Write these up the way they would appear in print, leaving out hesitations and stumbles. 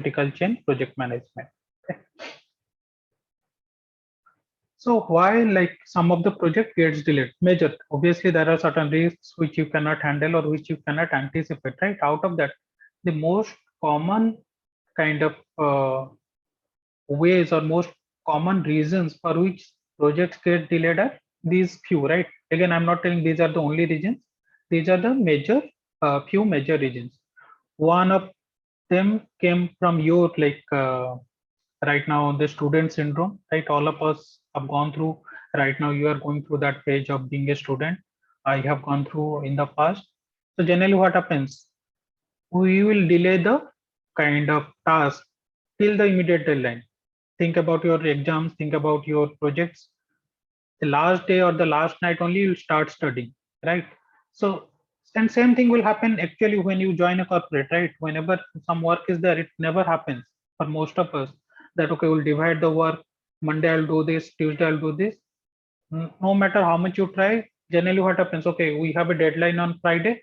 critical chain project management. Okay. So why like some of the project gets delayed? Major, obviously there are certain risks which you cannot handle or which you cannot anticipate, right? Out of that, the most common kind of ways or most common reasons for which projects get delayed are these few, right? Again, I'm not telling these are the only reasons. These are the major, few major reasons. One of them came from your like right now the student syndrome, right? All of us have gone through. Right now, you are going through that phase of being a student. I have gone through in the past. So generally, what happens? We will delay the kind of task till the immediate deadline. Think about your exams, think about your projects. The last day or the last night only you'll start studying, right? So, and same thing will happen actually when you join a corporate, right? Whenever some work is there, it never happens for most of us that, okay, we'll divide the work. Monday I'll do this, Tuesday I'll do this. No matter how much you try, generally what happens? Okay, we have a deadline on Friday.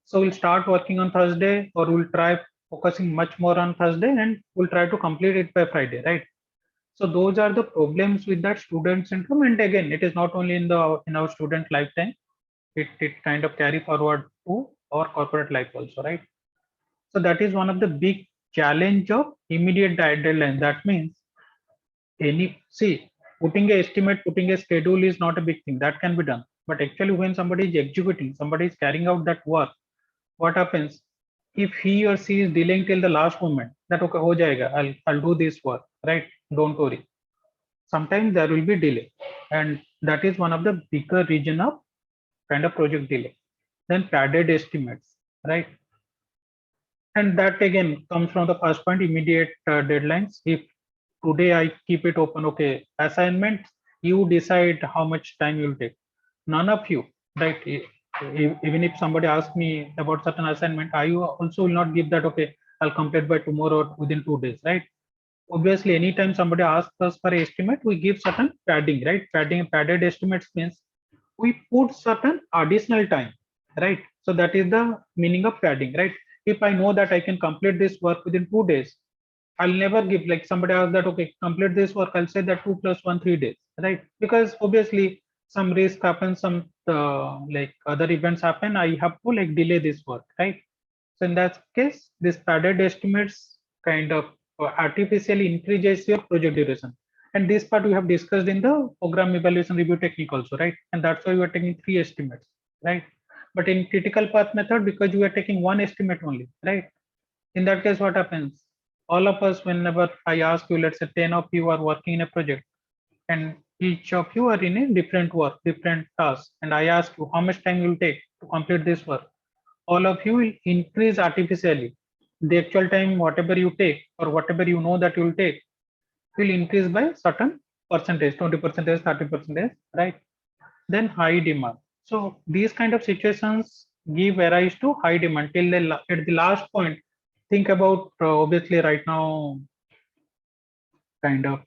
So we'll start working on Thursday, or we'll try focusing much more on Thursday, and we'll try to complete it by Friday, right? So those are the problems with that student syndrome. And again, it is not only in our student lifetime, it kind of carry forward to our corporate life also, right? So that is one of the big challenge of immediate deadline. That means putting a estimate, putting a schedule is not a big thing. That can be done. But actually when somebody is executing, somebody is carrying out that work, what happens? If he or she is delaying till the last moment, that okay, ho jayega, I'll do this work, right? Don't worry. Sometimes there will be delay, and that is one of the bigger reason of kind of project delay. Then padded estimates, right? And that again comes from the first point, immediate deadlines. If today I keep it open, okay, assignment, you decide how much time you'll take. None of you, right? Even if somebody asks me about certain assignment, I also will not give that, okay, I'll complete by tomorrow or within 2 days, right? Obviously, anytime somebody asks us for an estimate, we give certain padding, right? Padded estimates means we put certain additional time, right? So that is the meaning of padding, right? If I know that I can complete this work within 2 days, I'll never give like somebody else that, okay, complete this work. I'll say that 2 + 1 3 days, right? Because obviously some risk happens, some like other events happen. I have to like delay this work, right? So in that case, this padded estimates kind of artificially increases your project duration. And this part we have discussed in the program evaluation review technique also, right? And that's why we are taking 3 estimates, right? But in critical path method, because we are taking 1 estimate only, right? In that case, what happens? All of us, whenever I ask you, let's say 10 of you are working in a project, and each of you are in a different work, different task, and I ask you how much time will take to complete this work. All of you will increase artificially. The actual time, whatever you take or whatever you know that you will take, will increase by certain percentage, 20%, 30%, right? Then high demand. So these kind of situations give rise to high demand till at the last point. Think about obviously right now, kind of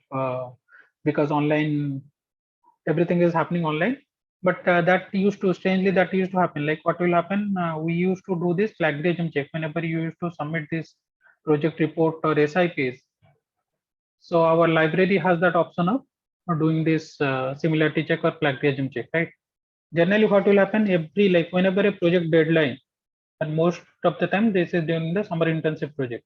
because online everything is happening online, but that used to strangely that used to happen. Like what will happen? We used to do this plagiarism check whenever you used to submit this project report or SIPs. So our library has that option of doing this similarity check or plagiarism check, right? Generally, what will happen every like whenever a project deadline, and most of the time this is during the summer intensive project.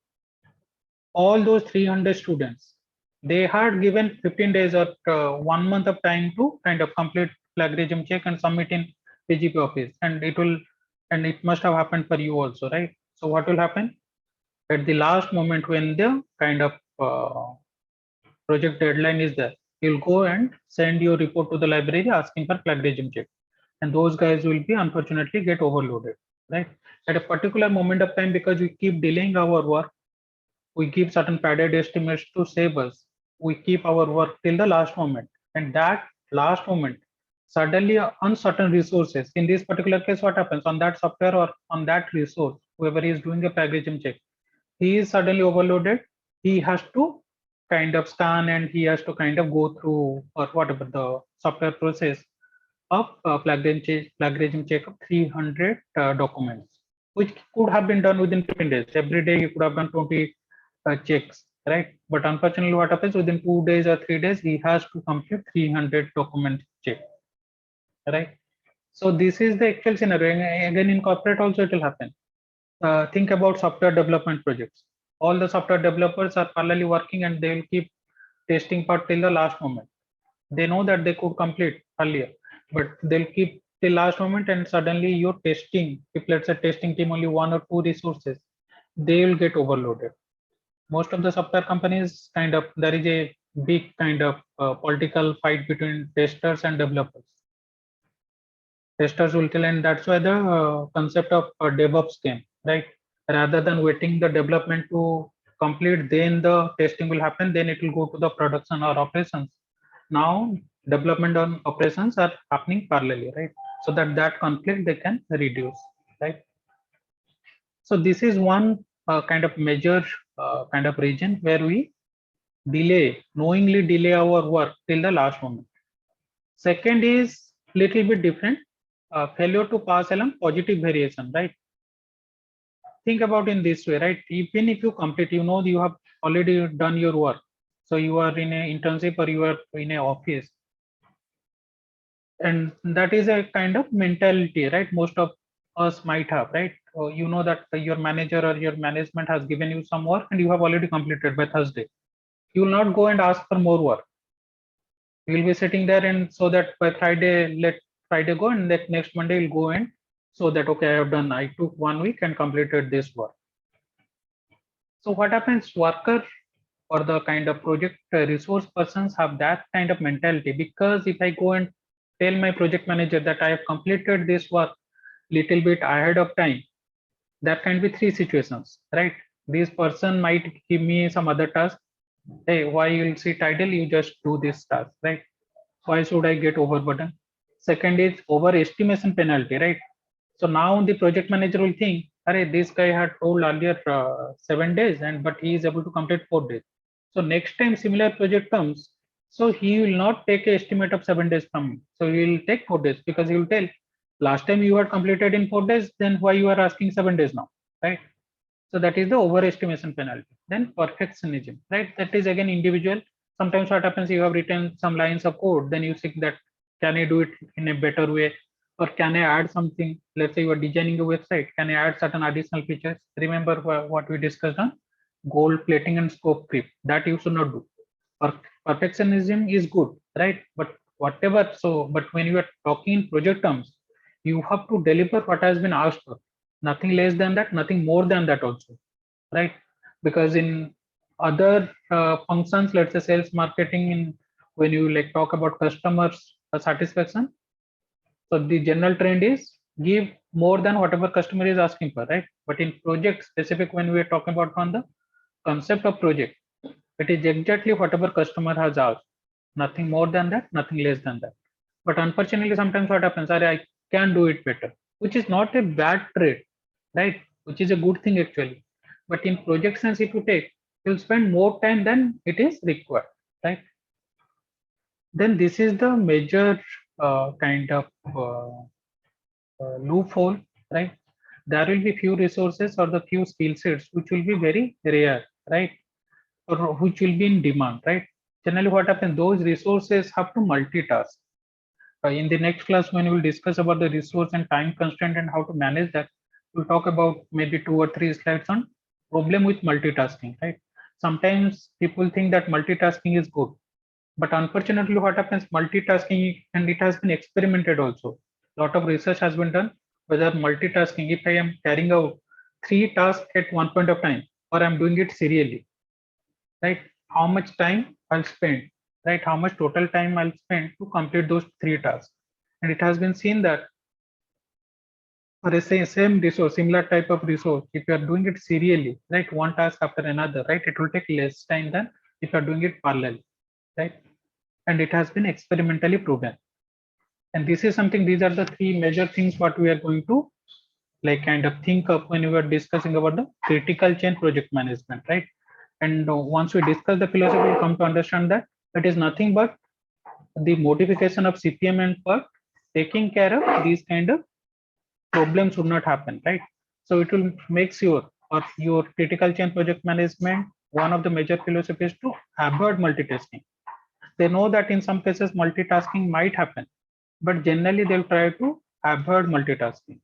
All those 300 students, they had given 15 days or 1 month of time to kind of complete plagiarism check and submit in PGP office, and it must have happened for you also, right? So what will happen at the last moment when the kind of project deadline is there, you'll go and send your report to the library asking for plagiarism check, and those guys will be unfortunately get overloaded, right? At a particular moment of time, because we keep delaying our work, we keep certain padded estimates to save us. We keep our work till the last moment, and that last moment, suddenly uncertain resources. In this particular case, what happens on that software or on that resource? Whoever is doing a plagiarism check, he is suddenly overloaded. He has to kind of scan and he has to kind of go through or whatever the software process of plagiarism check of 300 documents, which could have been done within 15 days. Every day he could have done 20 checks, right? But unfortunately, what happens within 2 days or 3 days, he has to complete 300 document check, right? So this is the actual scenario. And again, in corporate also it will happen. Think about software development projects. All the software developers are parallelly working and they will keep testing part till the last moment. They know that they could complete earlier, but they'll keep till last moment, and suddenly your testing, if let's say testing team only one or two resources, they will get overloaded. Most of the software companies kind of, there is a big kind of political fight between testers and developers. Testers will tell, and that's why the concept of DevOps came, right? Rather than waiting the development to complete, then the testing will happen, then it will go to the production or operations. Now development and operations are happening parallelly, right? So that conflict they can reduce, right? So this is one kind of major kind of region where we knowingly delay our work till the last moment. Second is little bit different, failure to pass along positive variation, right? Think about in this way, right? Even if you complete, you know you have already done your work. So you are in a internship or you are in a office, and that is a kind of mentality, right? Most of us might have, right? You know that your manager or your management has given you some work and you have already completed by Thursday. You will not go and ask for more work. You will be sitting there, and so that by Friday, let Friday go, and that next Monday you'll go and so that okay, I have done. I took 1 week and completed this work. So what happens? Worker or the kind of project resource persons have that kind of mentality, because if I go and tell my project manager that I have completed this work little bit ahead of time, that can be three situations, right? This person might give me some other task. Hey, why you'll sit idle? You just do this task, right? Why should I get overburdened? Second is overestimation penalty, right? So now the project manager will think, "Arey, this guy had told earlier 7 days, and but he is able to complete 4 days. So next time similar project comes, so he will not take an estimate of 7 days from me. So he will take 4 days, because he will tell, last time you had completed in 4 days, then why you are asking 7 days now, right? So that is the overestimation penalty. Then perfectionism, right? That is again individual. Sometimes what happens, you have written some lines of code, then you think that can I do it in a better way, or can I add something? Let's say you are designing a website, can I add certain additional features? Remember what we discussed on gold plating and scope creep, that you should not do. Perfectionism is good, right? But whatever, so but when you are talking in project terms, you have to deliver what has been asked for, nothing less than that, nothing more than that also, right? Because in other functions, let's say sales, marketing, in when you like talk about customers satisfaction, so the general trend is give more than whatever customer is asking for, right? But in project specific, when we are talking about on the concept of project, it is exactly whatever customer has asked, nothing more than that, nothing less than that. But unfortunately, sometimes what happens, I can do it better, which is not a bad trait, right? Which is a good thing actually. But in project sense, if you take, you'll spend more time than it is required, right? Then this is the major kind of loophole, right? There will be few resources or the few skill sets which will be very rare, right? Or which will be in demand, right? Generally, what happens? Those resources have to multitask. In the next class, when we will discuss about the resource and time constraint and how to manage that, we'll talk about maybe 2 or 3 slides on problem with multitasking, right? Sometimes people think that multitasking is good, but unfortunately, what happens? Multitasking, and it has been experimented also. A lot of research has been done whether multitasking, if I am carrying out 3 tasks at one point of time, or I'm doing it serially, right? How much time I'll spend, right? How much total time I'll spend to complete those 3 tasks. And it has been seen that for a same resource, similar type of resource, if you are doing it serially, right, one task after another, right, it will take less time than if you are doing it parallel, right? And it has been experimentally proven. And this is something, these are the three major things what we are going to like kind of think of when we were discussing about the critical chain project management, right? And once we discuss the philosophy, we'll come to understand that it is nothing but the modification of CPM and PERT, taking care of these kind of problems would not happen, right? So it will make sure or your critical chain project management one of the major philosophies to avoid multitasking. They know that in some cases multitasking might happen, but generally they'll try to avoid multitasking.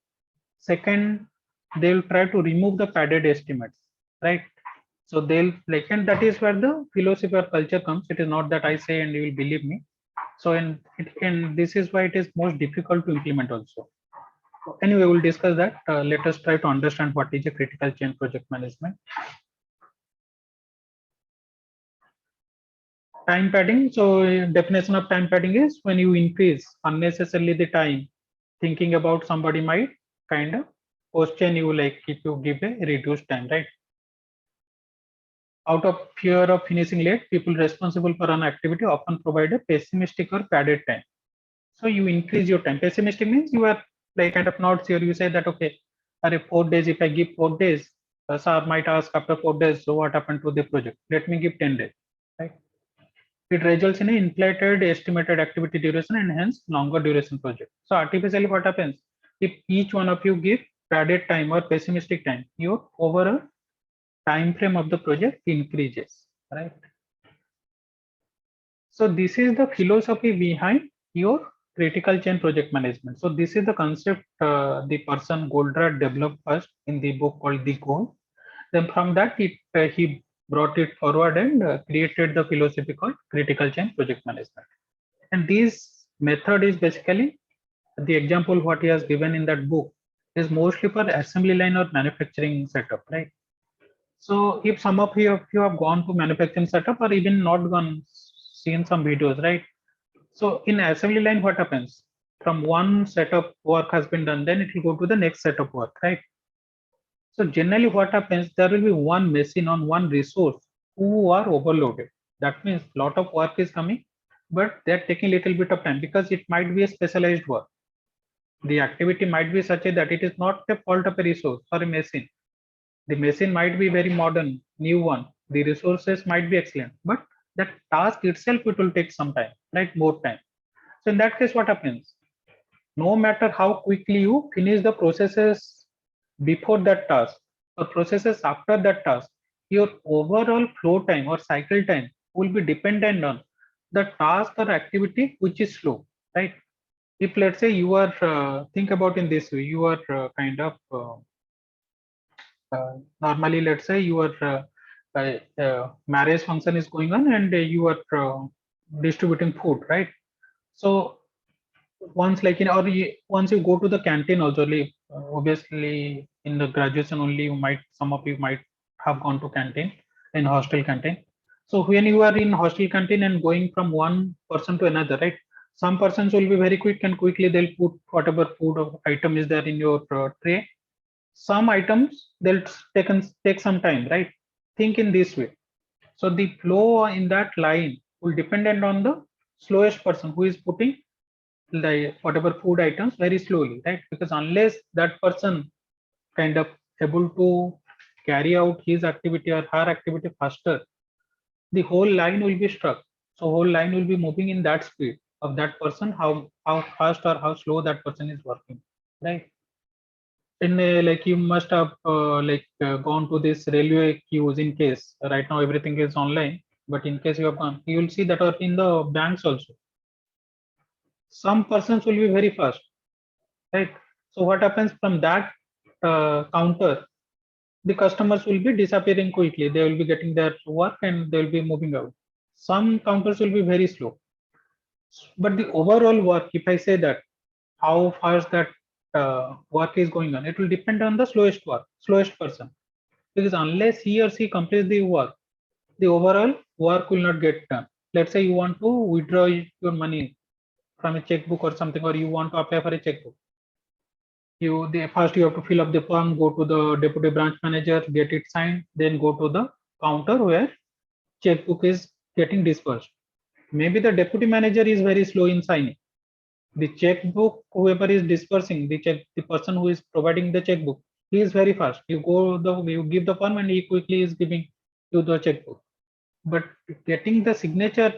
Second, they'll try to remove the padded estimates, right? So they'll like, and that is where the philosophy or culture comes. It is not that I say and you will believe me. So, and it can, this is why it is most difficult to implement also. Anyway, we'll discuss that. Let us try to understand what is a critical change project management. Time padding. So definition of time padding is when you increase unnecessarily the time thinking about somebody might kind of question you, like if you give a reduced time, right? Out of fear of finishing late, people responsible for an activity often provide a pessimistic or padded time. So you increase your time. Pessimistic means you are like kind of not sure. You say that, okay, 4 days, if I give 4 days, sir might ask after 4 days, so what happened to the project? Let me give 10 days, right? It results in an inflated estimated activity duration and hence longer duration project. So artificially what happens? If each one of you give padded time or pessimistic time, your overall time frame of the project increases, right? So this is the philosophy behind your critical chain project management. So this is the concept the person Goldratt developed first in the book called The Goal. Then from that he brought it forward and created the philosophy called critical chain project management. And this method is basically the example what he has given in that book is mostly for assembly line or manufacturing setup, right? So if some of you have gone to manufacturing setup or even not gone, seen some videos, right? So in assembly line, what happens? From one set of work has been done, then it will go to the next set of work, right? So generally what happens, there will be one machine on one resource who are overloaded. That means a lot of work is coming, but they're taking little bit of time because it might be a specialized work. The activity might be such that it is not a fault of a resource or a machine. The machine might be very modern, new one. The resources might be excellent, but that task itself, it will take some time, right? More time. So in that case, what happens? No matter how quickly you finish the processes before that task or processes after that task, your overall flow time or cycle time will be dependent on the task or activity which is slow, right? If let's say you are think about in this way, you are kind of normally, let's say your marriage function is going on and you are distributing food, right? So once like in or once you go to the canteen also, like, obviously in the graduation only you might, some of you might have gone to canteen, in hostel canteen. So when you are in hostel canteen and going from one person to another, right, some persons will be very quick and quickly they'll put whatever food or item is there in your tray. Some items they'll take some time, right? Think in this way. So the flow in that line will dependent on the slowest person who is putting like whatever food items very slowly, right? Because unless that person kind of able to carry out his activity or her activity faster, the whole line will be stuck. So whole line will be moving in that speed of that person, how fast or how slow that person is working, right? In like you must have gone to this railway queues in case right now everything is online, but in case you have gone, you will see that or in the banks also, some persons will be very fast, right? So what happens from that counter, the customers will be disappearing quickly. They will be getting their work and they will be moving out. Some counters will be very slow. But the overall work, if I say that how fast that work is going on, it will depend on the slowest person. Because unless he or she completes the work, the overall work will not get done. Let's say you want to withdraw your money from a checkbook or something, or you want to apply for a checkbook. First you have to fill up the form, go to the deputy branch manager, get it signed, then go to the counter where checkbook is getting dispersed. Maybe the deputy manager is very slow in signing. The checkbook, whoever is dispersing the check, the person who is providing the checkbook, he is very fast. You give the form and he quickly is giving you the checkbook. But getting the signature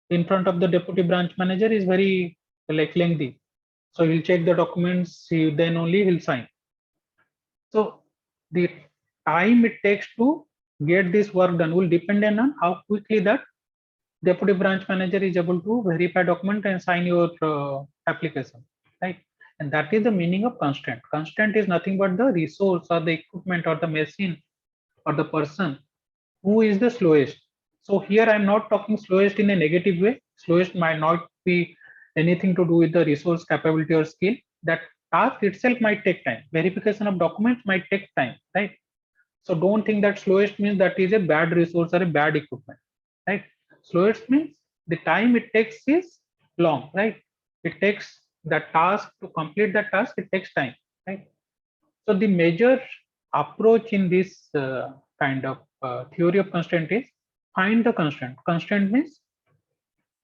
in front of the deputy branch manager is very like lengthy. So he'll check the documents, then only he'll sign. So the time it takes to get this work done will depend on how quickly that deputy branch manager is able to verify document and sign your application, right? And that is the meaning of constraint. Constraint is nothing but the resource or the equipment or the machine or the person who is the slowest. So here I'm not talking slowest in a negative way. Slowest might not be anything to do with the resource capability or skill. That task itself might take time. Verification of documents might take time, right? So don't think that slowest means that is a bad resource or a bad equipment, right? Slowest means the time it takes is long, right? It takes the task to complete the task, it takes time, right? So the major approach in this kind of theory of constraint is find the constraint. Constraint means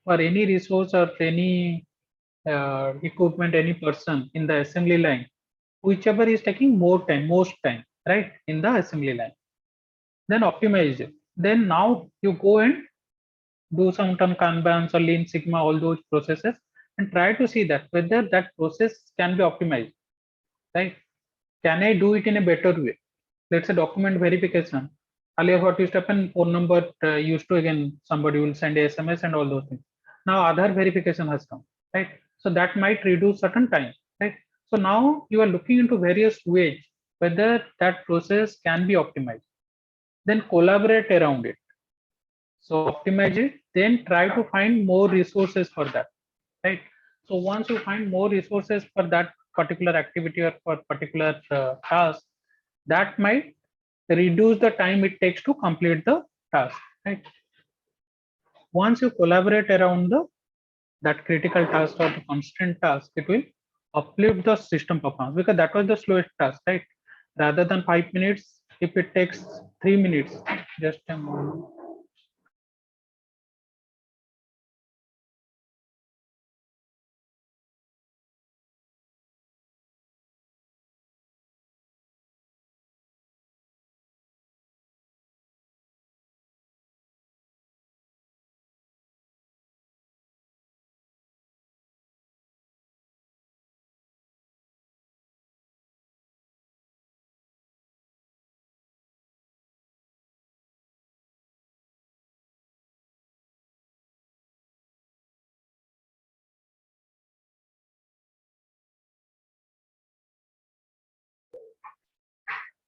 for any resource or any equipment, any person in the assembly line, whichever is taking more time, most time, right, in the assembly line, then optimize it. Then now you go and do some Kanbans or Lean Sigma, all those processes, and try to see that whether that process can be optimized, right? Can I do it in a better way? Let's say document verification. Earlier, what used to happen, phone number used to, again, somebody will send a SMS and all those things. Now, Aadhaar verification has come, right? So that might reduce certain time, right? So now you are looking into various ways whether that process can be optimized. Then collaborate around it. So optimize it, then try to find more resources for that, right? So once you find more resources for that particular activity or for particular task, that might reduce the time it takes to complete the task, right? Once you collaborate around the that critical task or the constant task, it will uplift the system performance, because that was the slowest task, right? Rather than 5 minutes, if it takes 3 minutes, just a moment.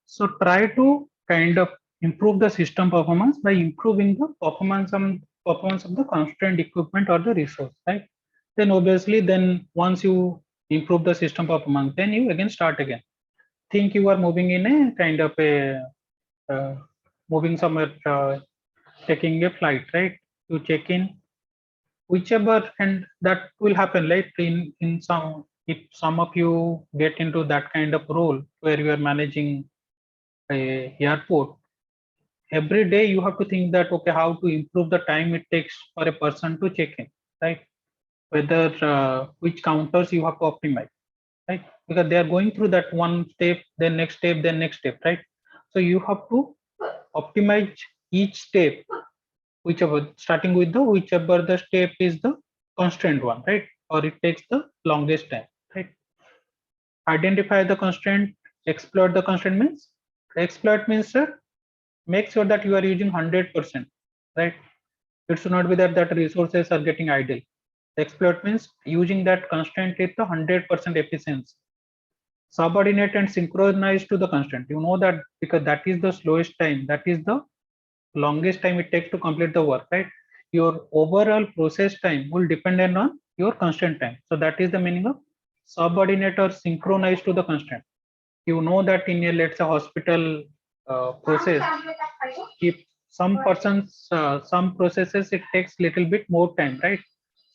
So try to kind of improve the system performance by improving the performance of the constraint equipment or the resource, right? Then obviously, then once you improve the system performance, then you again start again. Think you are moving in a kind of a uh, moving somewhere, taking a flight, right? You check in whichever, and that will happen, right? In some, if some of you get into that kind of role where you are managing a airport, every day you have to think that okay, how to improve the time it takes for a person to check in, right? Whether which counters you have to optimize, right? Because they are going through that one step, then next step, then next step, right? So you have to optimize each step, whichever, starting with the whichever the step is the constraint one, right? Or it takes the longest time, right? Identify the constraint, exploit the constraint means, exploit means, sir, make sure that you are using 100%, right? It should not be that resources are getting idle. Exploit means using that constraint with the 100% efficiency. Subordinate and synchronize to the constraint. You know that because that is the slowest time, that is the longest time it takes to complete the work, right? Your overall process time will depend on your constraint time. So that is the meaning of subordinate or synchronize to the constraint. You know that in a, let's say, hospital process, if some persons, some processes it takes little bit more time, right?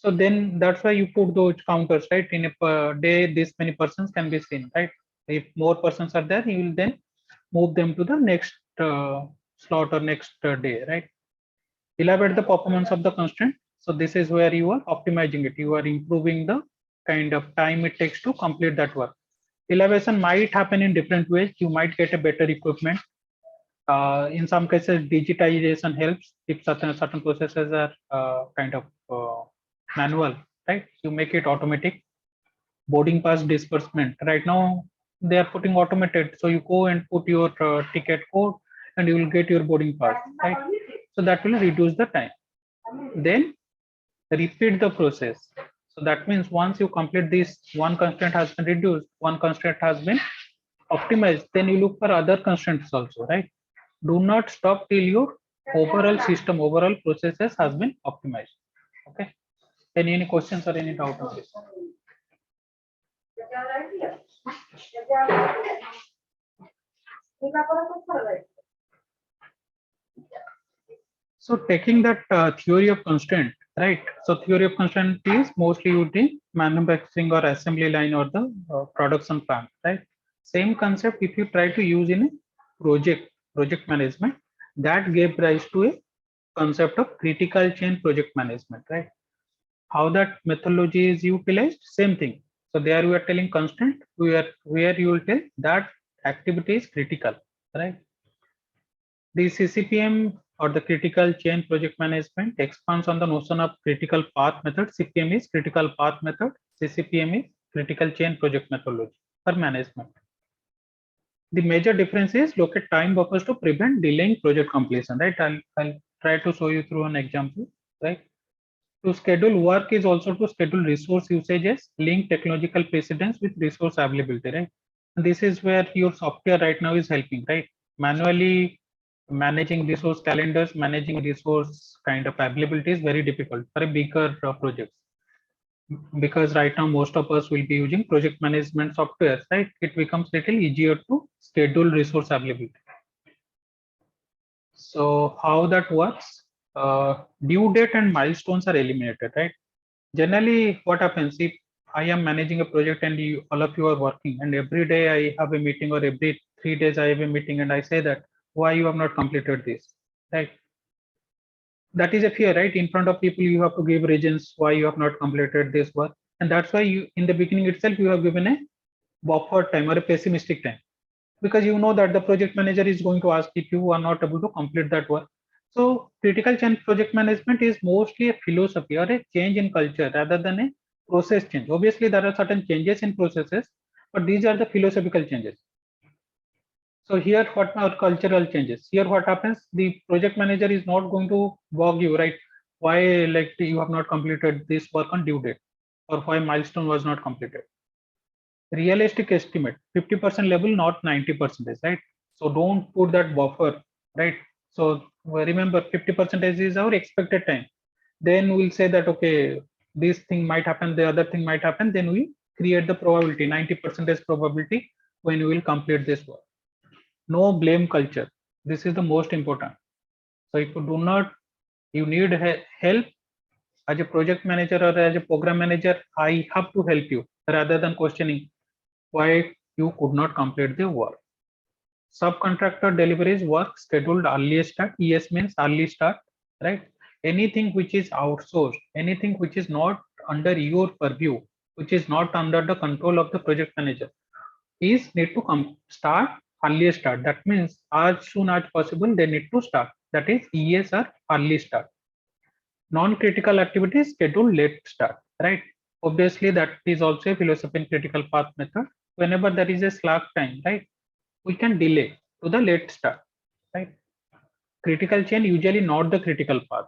So then that's why you put those counters, right? In a per day, this many persons can be seen, right? If more persons are there, you will then move them to the next slot or next day, right? Elaborate the performance of the constraint. So this is where you are optimizing it. You are improving the kind of time it takes to complete that work. Elevation might happen in different ways. You might get a better equipment. In some cases, digitization helps. If certain processes are kind of manual, right? You make it automatic. Boarding pass disbursement. Right now, they are putting automated. So you go and put your ticket code, and you will get your boarding pass, right? So that will reduce the time. Then repeat the process. So that means once you complete this, one constraint has been reduced, one constraint has been optimized, then you look for other constraints also, right? Do not stop till your overall system, overall processes has been optimized. Okay. Any questions or any doubt on this? So taking that theory of constraint, right? So theory of constraint is mostly used in manufacturing or assembly line or the production plant, right? Same concept if you try to use in a project management, that gave rise to a concept of critical chain project management, right? How that methodology is utilized, same thing. So there we are telling constraint, where you will tell that activity is critical, right? The CCPM or the critical chain project management expands on the notion of critical path method. CPM is critical path method. CCPM is critical chain project methodology for management. The major difference is locate time buffers to prevent delaying project completion, right? I'll try to show you through an example, right? To schedule work is also to schedule resource usages, link technological precedence with resource availability, right? And this is where your software right now is helping, right? Manually managing resource calendars, managing resource kind of availability is very difficult for a bigger projects, because right now most of us will be using project management software, right? It becomes little easier to schedule resource availability. So how that works? Due date and milestones are eliminated, right? Generally, what happens if I am managing a project and all of you are working, and every day I have a meeting, or every 3 days I have a meeting, and I say that why you have not completed this, right? That is a fear, right? In front of people, you have to give reasons why you have not completed this work, and that's why you, in the beginning itself, you have given a buffer time or a pessimistic time, because you know that the project manager is going to ask if you are not able to complete that work. So critical change project management is mostly a philosophy or a change in culture rather than a process change. Obviously, there are certain changes in processes, but these are the philosophical changes. So here, what are cultural changes? Here, what happens? The project manager is not going to bug you, right? Why, like, you have not completed this work on due date, or why milestone was not completed? Realistic estimate, 50% level, not 90%, right? So don't put that buffer, right? So remember, 50% is our expected time. Then we'll say that, okay, this thing might happen, the other thing might happen. Then we create the probability, 90% probability when we will complete this work. No blame culture. This is the most important. So if you do not, you need help as a project manager or as a program manager, I have to help you rather than questioning why you could not complete the work. Subcontractor deliveries work scheduled early start. ES means early start, right? Anything which is outsourced, anything which is not under your purview, which is not under the control of the project manager, is need to start early start. That means as soon as possible they need to start. That is ES or early start. Non-critical activities schedule late start, right? Obviously, that is also a philosophy in critical path method. Whenever there is a slack time, right, we can delay to the late start, right? Critical chain usually not the critical path,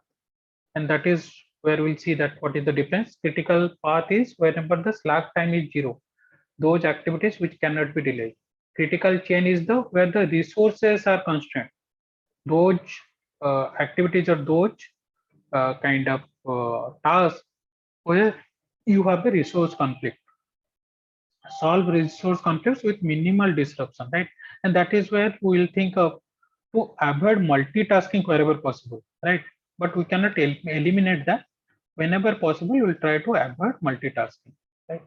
and that is where we'll see that what is the difference. Critical path is whenever the slack time is 0, those activities which cannot be delayed. Critical chain is the where the resources are constrained. Those activities or those kind of tasks where you have a resource conflict. Solve resource conflicts with minimal disruption, right? And that is where we will think of to avoid multitasking wherever possible, right? But we cannot eliminate that. Whenever possible, we will try to avoid multitasking, right?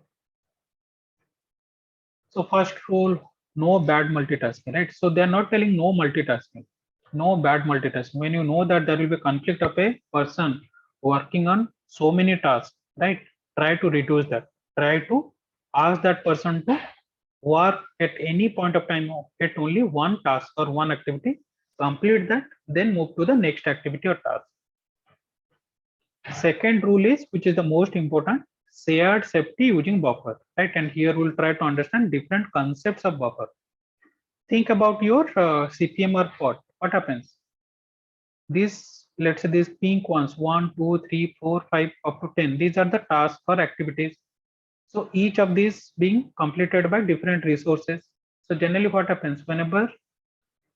So first rule, no bad multitasking, right? So they're not telling no multitasking, no bad multitasking. When you know that there will be conflict of a person working on so many tasks, right? Try to reduce that. Try to ask that person to work at any point of time at only one task or one activity, complete that, then move to the next activity or task. Second rule is, which is the most important, shared safety using buffer, right? And here we'll try to understand different concepts of buffer. Think about your CPM or what happens? These, let's say these pink ones, 1, 2, 3, 4, 5, up to 10. These are the tasks or activities. So each of these being completed by different resources. So generally what happens, whenever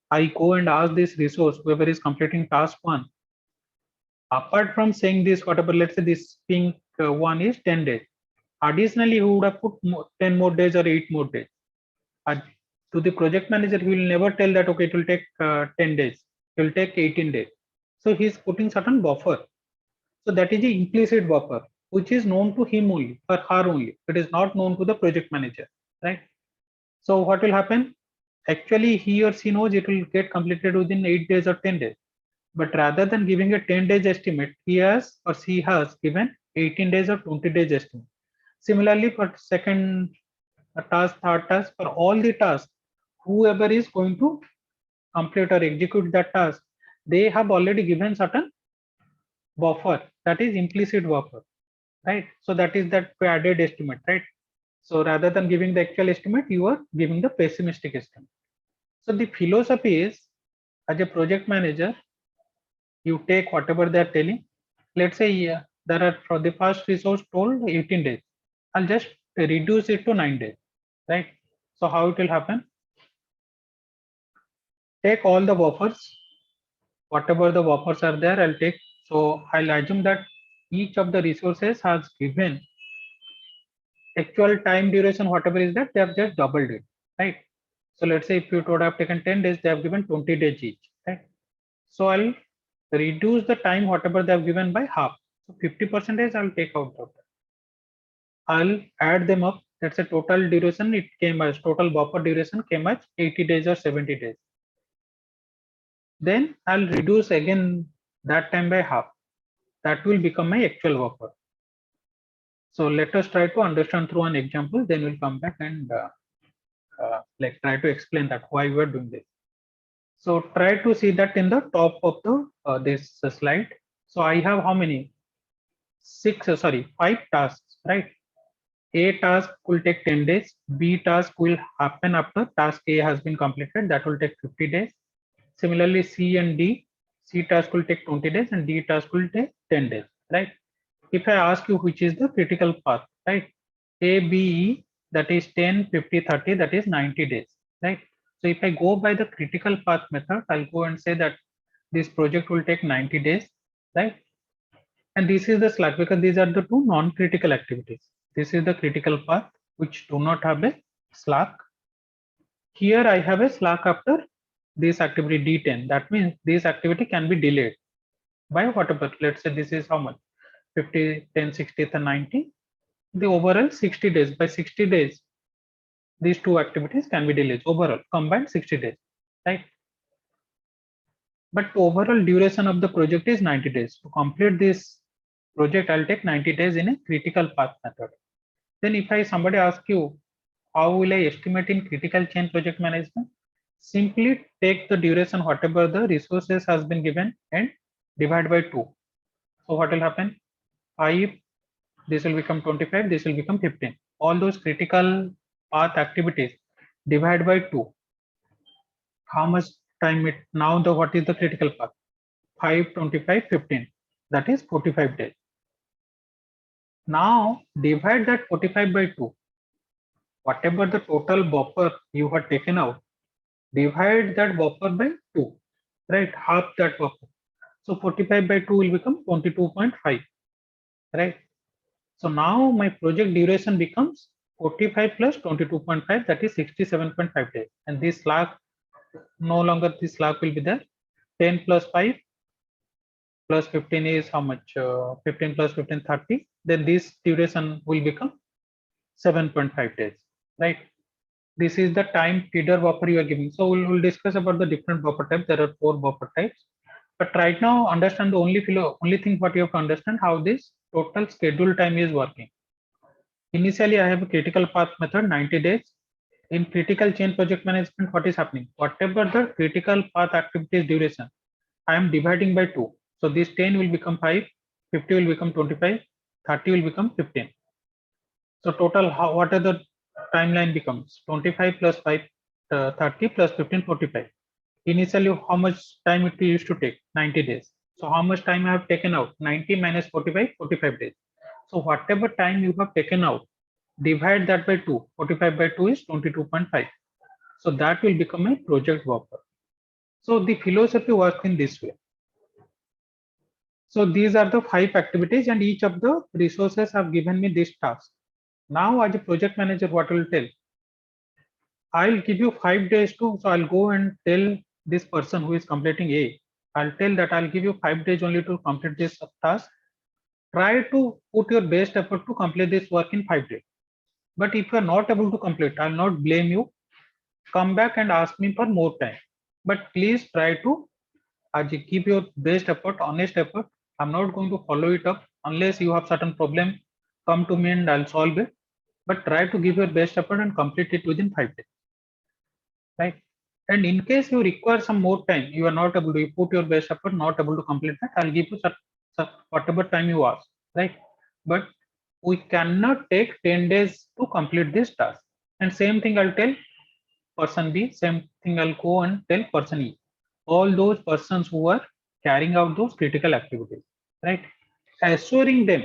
I go and ask this resource, whoever is completing task one, apart from saying this, whatever, let's say this pink one is 10 days. Additionally, who would have put 10 more days or 8 more days. And to the project manager, he will never tell that, okay, it will take 10 days, it will take 18 days. So he's putting certain buffer. So that is the implicit buffer, which is known to him only, or her only. It is not known to the project manager, right? So what will happen? Actually, he or she knows it will get completed within 8 days or 10 days. But rather than giving a 10 days estimate, he has or she has given 18 days or 20 days estimate. Similarly, for second task, third task, for all the tasks, whoever is going to complete or execute that task, they have already given certain buffer, that is implicit buffer, right? So that is that added estimate, right? So rather than giving the actual estimate, you are giving the pessimistic estimate. So the philosophy is, as a project manager, you take whatever they are telling. Let's say there are, for the first resource told 18 days. I'll just reduce it to 9 days, right? So how it will happen? Take all the buffers, whatever the buffers are there, I'll take. So I'll assume that each of the resources has given actual time duration, whatever is that, they have just doubled it, right? So let's say if you would have taken 10 days, they have given 20 days each, right? So I'll reduce the time, whatever they have given, by half. So 50% I'll take out of that. I'll add them up. That's a total duration. It came as total buffer duration came as 80 days or 70 days. Then I'll reduce again that time by half. That will become my actual buffer. So let us try to understand through an example. Then we'll come back and like try to explain that why we're doing this. So try to see that in the top of the this slide. So I have how many? Five tasks, right? A task will take 10 days. B task will happen after task A has been completed. That will take 50 days. Similarly, C and D. C task will take 20 days and D task will take 10 days, right? If I ask you which is the critical path, right? A, B, E, that is 10, 50, 30, that is 90 days, right? So if I go by the critical path method, I'll go and say that this project will take 90 days, right? And this is the slack because these are the two non-critical activities. This is the critical path which do not have a slack. Here I have a slack after this activity D10. That means this activity can be delayed by whatever. Let's say this is how much? 50, 10, 60, and 90. The overall 60 days. By 60 days, these two activities can be delayed. Overall, combined 60 days, right? But overall duration of the project is 90 days. To complete this project, I'll take 90 days in a critical path method. Then if somebody asks you, how will I estimate in critical change project management? Simply take the duration, whatever the resources has been given, and divide by 2. So what will happen? 5, this will become 25, this will become 15. All those critical path activities divide by 2. How much time it now? The what is the critical path? 5, 25, 15. That is 45 days. Now divide that 45 by 2. Whatever the total buffer you have taken out, divide that buffer by 2, right? Half that buffer. So 45 by 2 will become 22.5, right? So now my project duration becomes 45 plus 22.5, that is 67.5 days. And this slack, no longer this slack will be there. 10 plus 5 plus 15 is how much? 15 plus 15, 30. Then this duration will become 7.5 days, right? This is the time feeder buffer you are giving. So we'll discuss about the different buffer types. There are 4 buffer types. But right now, understand the only thing what you have to understand, how this total schedule time is working. Initially, I have a critical path method, 90 days. In critical change project management, what is happening? Whatever the critical path activities duration, I am dividing by 2. So this 10 will become 5, 50 will become 25, 30 will become 15. So total, what are the timeline becomes? 25 plus 5, 30 plus 15, 45. Initially, how much time it used to take? 90 days. So how much time I have taken out? 90 minus 45, 45 days. So whatever time you have taken out, divide that by 2. 45 by 2 is 22.5. So that will become a project buffer. So the philosophy works in this way. So these are the 5 activities, and each of the resources have given me this task. Now as a project manager, what will tell? I'll give you 5 days to, so I'll go and tell this person who is completing A, I'll tell that I'll give you 5 days only to complete this task. Try to put your best effort to complete this work in 5 days. But if you are not able to complete, I'll not blame you. Come back and ask me for more time. But please try to give your best effort, honest effort. I'm not going to follow it up unless you have certain problem. Come to me and I'll solve it. But try to give your best effort and complete it within 5 days. Right? And in case you require some more time, you are not able to, you put your best effort, not able to complete that, I'll give you whatever time you ask, right? But we cannot take 10 days to complete this task. And same thing I'll tell person B, same thing I'll go and tell person E. All those persons who are carrying out those critical activities, right? Assuring them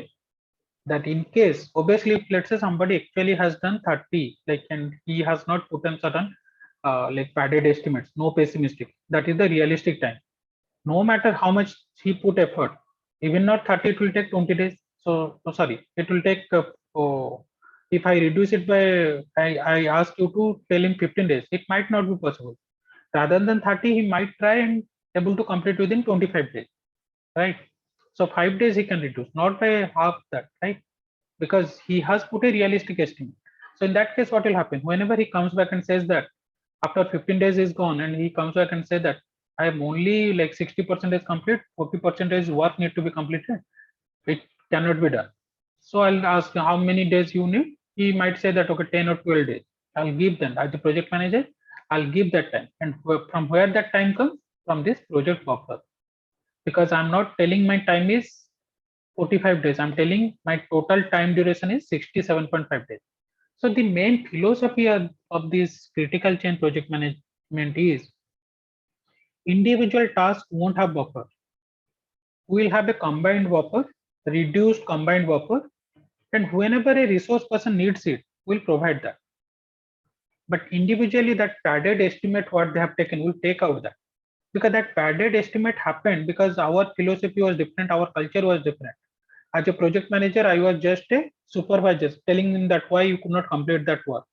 that in case, obviously, if let's say somebody actually has done 30, like, and he has not put in certain like padded estimates, no pessimistic, that is the realistic time. No matter how much he put effort, even not 30, it will take 20 days. So sorry, it will take if I reduce it by, I ask you to tell him 15 days, it might not be possible. Rather than 30, he might try and able to complete within 25 days, right? So 5 days he can reduce, not by half that, right? Because he has put a realistic estimate. So in that case, what will happen? Whenever he comes back and says that after 15 days is gone, and he comes back and say that I am only like 60% is complete, 40% work need to be completed, it cannot be done. So I'll ask how many days you need. He might say that okay, 10 or 12 days. I'll give them as the project manager. I'll give that time, and from where that time comes, from this project buffer, because I'm not telling my time is 45 days. I'm telling my total time duration is 67.5 days. So the main philosophy of this critical chain project management is individual tasks won't have buffer. We will have a combined buffer, reduced combined buffer, and whenever a resource person needs it, we'll provide that. But individually, that padded estimate what they have taken, we'll take out that. Because that padded estimate happened because our philosophy was different, our culture was different. As a project manager, I was just a supervisor telling him that why you could not complete that work,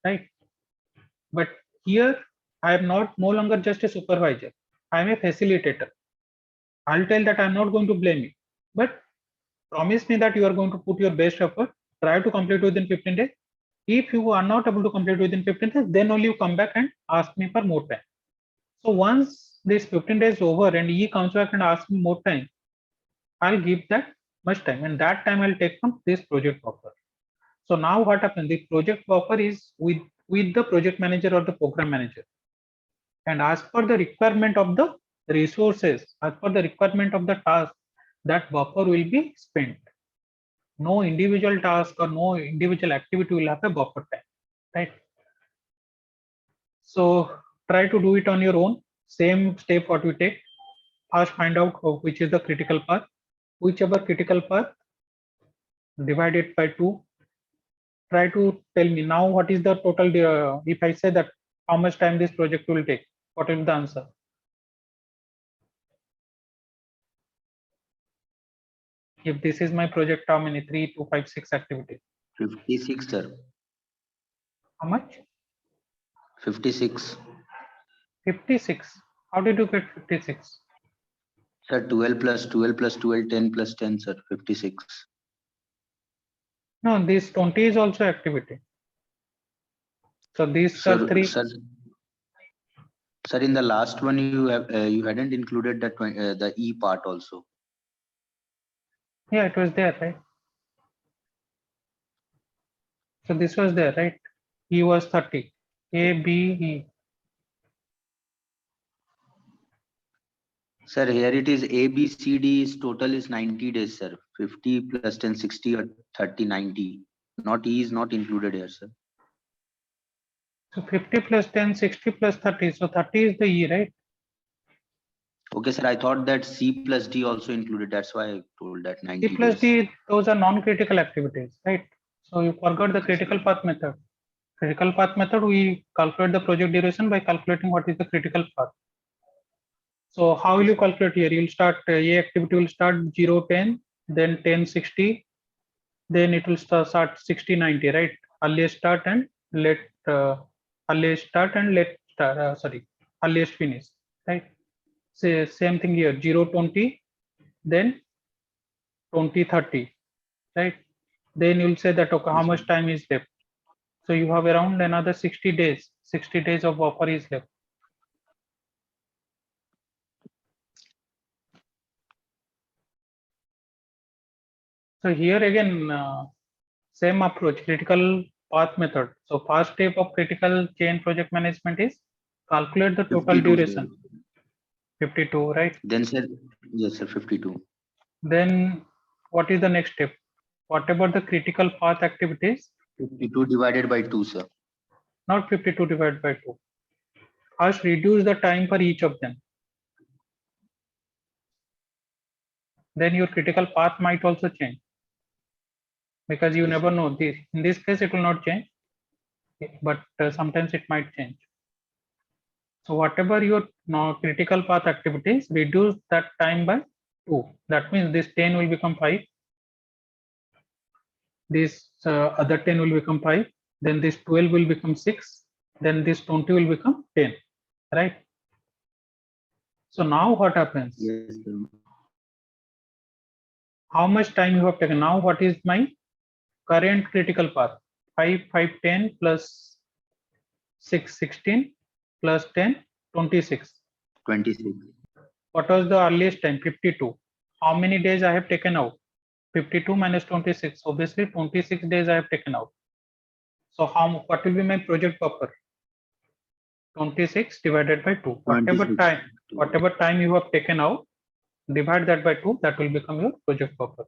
right? But here, I am not no longer just a supervisor. I am a facilitator. I'll tell that I'm not going to blame you, but promise me that you are going to put your best effort, try to complete within 15 days. If you are not able to complete within 15 days, then only you come back and ask me for more time. So once this 15 days over and he comes back and asks me more time, I'll give that much time, and that time I'll take from this project buffer. So now what happens? The project buffer is with the project manager or the program manager, and as per the requirement of the resources, as per the requirement of the task, that buffer will be spent. No individual task or no individual activity will have a buffer time, right? So try to do it on your own. Same step what we take. First find out which is the critical path. Whichever critical path, divide it by 2. Try to tell me now what is the total, if I say that how much time this project will take, what is the answer? If this is my project, how many? 3, 2, 5, 6 activities? 56, sir. How much? 56. 56. How did you get 56? Sir, 12 plus 12 plus 12, 10 plus 10, sir, 56. No, this 20 is also activity. So these are 3. Sir, in the last one you have you hadn't included that the E part also. Yeah, it was there, right? So this was there, right? E was 30. A, B, E. Sir, here it is A, B, C, D is total is 90 days, sir. 50 plus 10, 60 or 30, 90. Not E is not included here, sir. So 50 plus 10, 60 plus 30. So 30 is the E, right? Okay, sir. I thought that C plus D also included. That's why I told that C 90 plus days. D, those are non-critical activities, right? So you forgot the critical path method. Critical path method, we calculate the project duration by calculating what is the critical path. So how will you calculate here? You'll start A activity will start 0, 10, then 10, 60, then it will start 60, 90, right? Earliest start and let earliest start and let start, earliest finish, right? Say same thing here, 0, 20, then 20, 30, right? Then you'll say that okay, how Yes, sir. much time is left? So you have around another 60 days. 60 days of buffer is left. So here again, same approach, critical path method. So first step of critical chain project management is calculate the total 52, sir. duration, 52, right? Then, sir, yes, sir, 52. Then what is the next step? What about the critical path activities? 52 divided by 2, sir. Not 52 divided by 2. First, reduce the time for each of them. Then your critical path might also change because you Yes, never sir. know. This in this case, it will not change, but sometimes it might change. So whatever your critical path activities, reduce that time by 2. That means this 10 will become 5. This other 10 will become 5. Then this 12 will become 6. Then this 20 will become 10. Right? So now what happens? Yes, sir. How much time you have taken? Now what is my current critical path? 5, 5, 10 plus 6, 16 plus 10, 26. 26. What was the earliest time? 52. How many days I have taken out? 52 minus 26. Obviously, 26 days I have taken out. So what will be my project buffer? 26 divided by 2. 26. Whatever time you have taken out, divide that by 2. That will become your project buffer.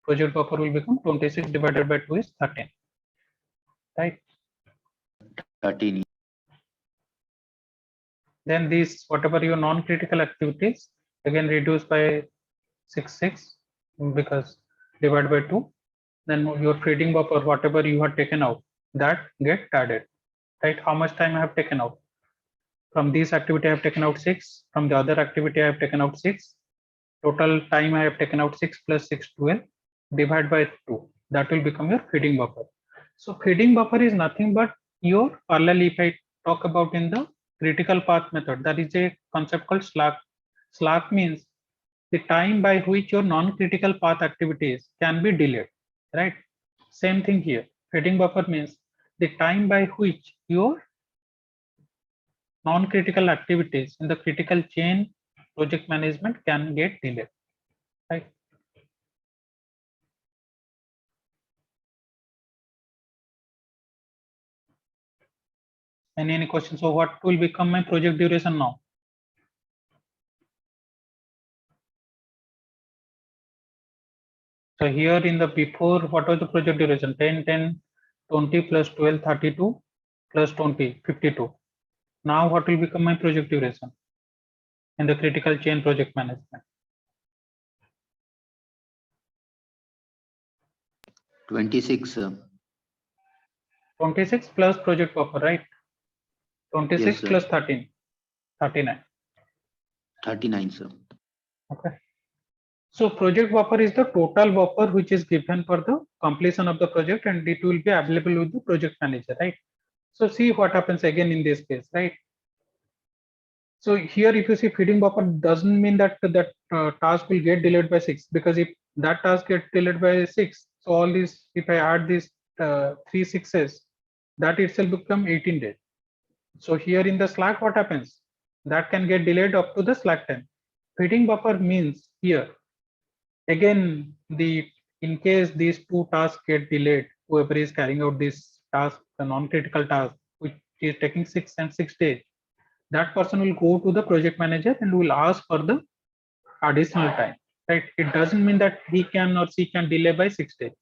Project buffer will become 26 divided by 2 is 13. Right? 13. Then these whatever your non-critical activities again reduce by 6 because divide by 2. Then your feeding buffer whatever you have taken out that get added. Right? How much time I have taken out? From this activity I have taken out 6. From the other activity I have taken out 6. Total time I have taken out 6 plus 6, 12. Divide by 2. That will become your feeding buffer. So feeding buffer is nothing but your parallel. If I talk about in the critical path method, that is a concept called slack. Slack means the time by which your non-critical path activities can be delayed. Right? Same thing here. Feeding buffer means the time by which your non-critical activities in the critical chain project management can get delayed. Right? And any questions? So what will become my project duration now? So here in the before, what was the project duration? 10, 10, 20 plus 12, 32 plus 20, 52. Now what will become my project duration in the critical chain project management? 26, sir. 26 plus project buffer, right? 26 Yes, sir. plus 13, 39. 39, sir. Okay. So project buffer is the total buffer which is given for the completion of the project and it will be available with the project manager, right? So see what happens again in this case, right? So here if you see feeding buffer doesn't mean that task will get delayed by 6 because if that task gets delayed by 6, so all these if I add these 3 6s, that itself become 18 days. So here in the slack what happens? That can get delayed up to the slack time. Feeding buffer means here again the in case these two tasks get delayed, whoever is carrying out this task, the non-critical task which is taking 6 and 6 days, that person will go to the project manager and will ask for the additional time, right? It doesn't mean that he can or she can delay by 6 days.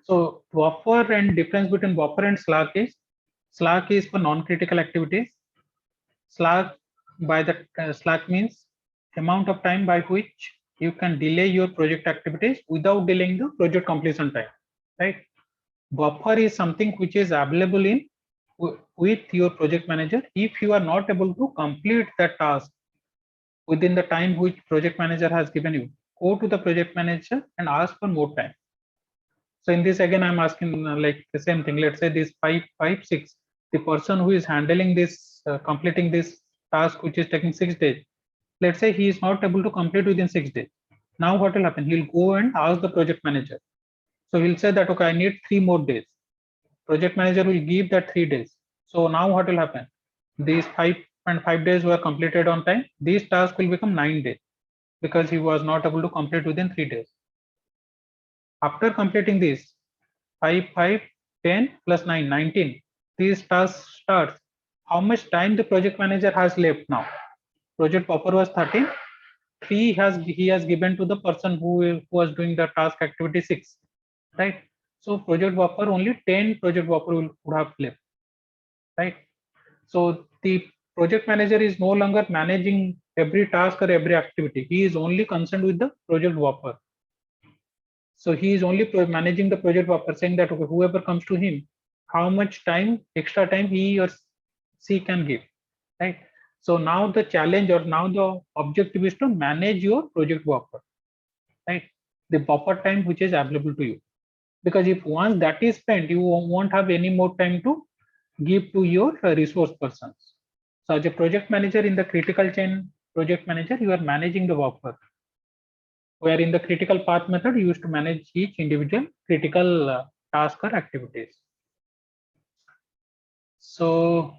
So buffer and difference between buffer and slack is Slack is for non-critical activities. Slack Slack means amount of time by which you can delay your project activities without delaying the project completion time, right? Buffer is something which is available in with your project manager if you are not able to complete that task within the time which project manager has given you. Go to the project manager and ask for more time. So in this again, I'm asking like the same thing. Let's say this 556, the person who is handling this, completing this task, which is taking 6 days. Let's say he is not able to complete within 6 days. Now what will happen? He'll go and ask the project manager. So he'll say that, okay, I need 3 more days. Project manager will give that 3 days. So now what will happen? These 5.5 days were completed on time. These tasks will become 9 days because he was not able to complete within 3 days. After completing this, 5, 5, 10 plus 9, 19. These tasks starts. How much time the project manager has left now? Project buffer was 13. He has given to the person who was doing the task activity 6, right? So project buffer only 10 project buffer would have left, right? So the project manager is no longer managing every task or every activity. He is only concerned with the project buffer. So he is only managing the project buffer, saying that, okay, whoever comes to him, how much time, extra time he or she can give, right? So now the challenge or now the objective is to manage your project buffer, right? The buffer time which is available to you. Because if once that is spent, you won't have any more time to give to your resource persons. So as a project manager in the critical chain project manager, you are managing the buffer. Where in the critical path method, you used to manage each individual critical task or activities. So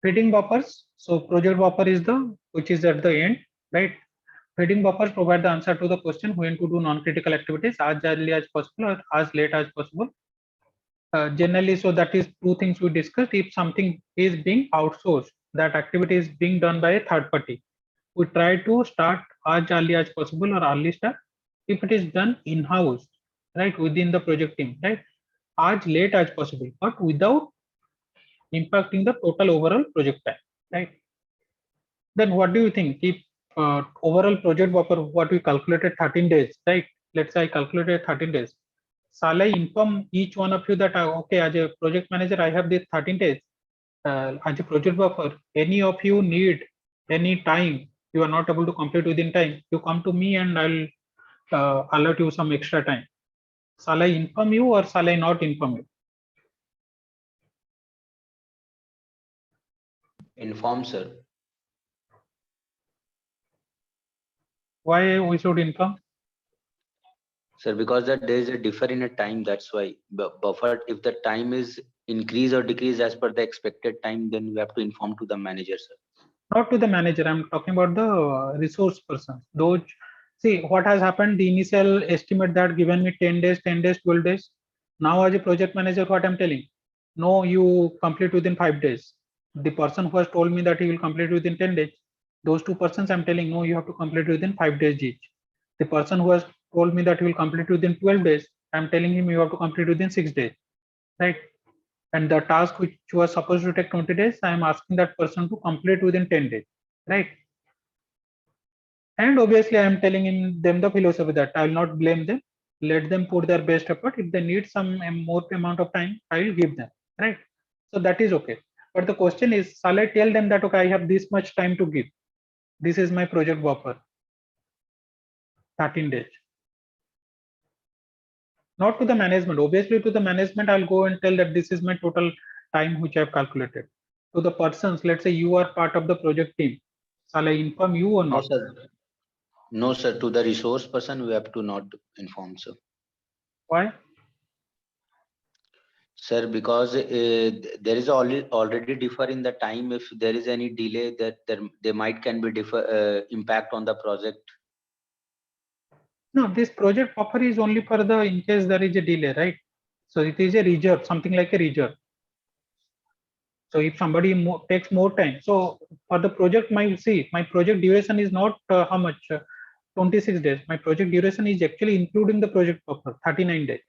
feeding buffers. So project buffer is the which is at the end, right? Feeding buffers provide the answer to the question when to do non-critical activities as early as possible or as late as possible. Generally, so that is two things we discussed. If something is being outsourced, that activity is being done by a third party, we try to start as early as possible or early start. If it is done in-house, right, within the project team, right, as late as possible, but without impacting the total overall project time, right? Then what do you think? If overall project buffer, what we calculated 13 days, right? Let's say I calculated 13 days. Shall I inform each one of you that, okay, as a project manager, I have these 13 days. As a project buffer, any of you need any time, you are not able to complete within time, you come to me and I'll allot you some extra time. Shall I inform you or shall I not inform you? Inform, sir. Why we should inform? Sir, because that there is a differ in a time, that's why buffer, if the time is increase or decrease as per the expected time, then we have to inform to the manager, sir. Not to the manager, I'm talking about the resource person. Those, see what has happened, the initial estimate that given me 10 days, 10 days, 12 days. Now as a project manager, what I'm telling, no, you complete within 5 days. The person who has told me that he will complete within 10 days, those two persons I'm telling, no, you have to complete within 5 days each. The person who has told me that he will complete within 12 days, I'm telling him you have to complete within 6 days, right? And the task which was supposed to take 20 days, I am asking that person to complete within 10 days, right? And obviously, I am telling them the philosophy that I will not blame them. Let them put their best effort. If they need some more amount of time, I will give them, right? So that is okay. But the question is, shall I tell them that, okay, I have this much time to give? This is my project buffer, 13 days. Not to the management. Obviously, to the management, I'll go and tell that this is my total time which I've calculated. To the persons, let's say you are part of the project team. Shall I inform you or No, not? sir. No, sir. To the resource person, we have to not inform, sir. Why? Sir, because there is already differ in the time. If there is any delay, that there might can be differ impact on the project. No, this project buffer is only for the in case there is a delay, right? So it is a reserve, something like a reserve. So if somebody takes more time, so for the project, my project duration is not how much 26 days. My project duration is actually including the project buffer 39 days.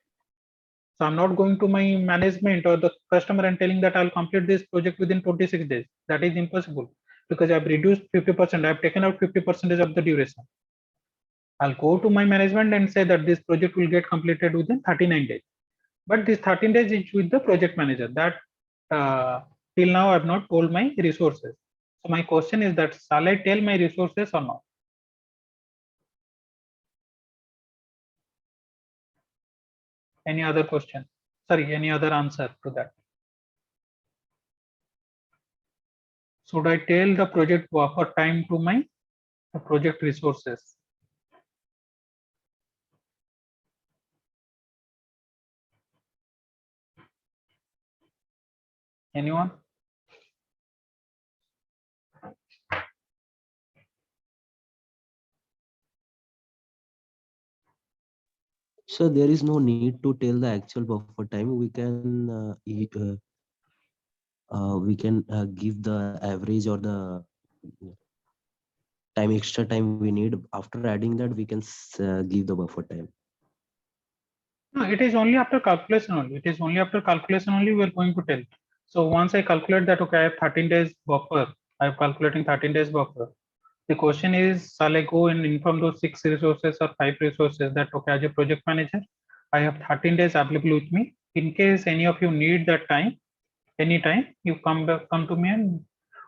So I'm not going to my management or the customer and telling that I'll complete this project within 26 days. That is impossible because I've reduced 50%. I've taken out 50% of the duration. I'll go to my management and say that this project will get completed within 39 days. But this 13 days is with the project manager. That till now I've not told my resources. So my question is that shall I tell my resources or not? Any other question? Sorry, any other answer to that? Should I tell the project buffer time to my project resources? Anyone? So there is no need to tell the actual buffer time. We can give the average or the extra time we need. After adding that, we can give the buffer time. No, it is only after calculation only. It is only after calculation only we are going to tell. So once I calculate that, okay, I have 13 days buffer. I am calculating 13 days buffer. The question is, shall I go and inform those 6 resources or 5 resources that, okay, as a project manager, I have 13 days available with me. In case any of you need that time, anytime, you come to me and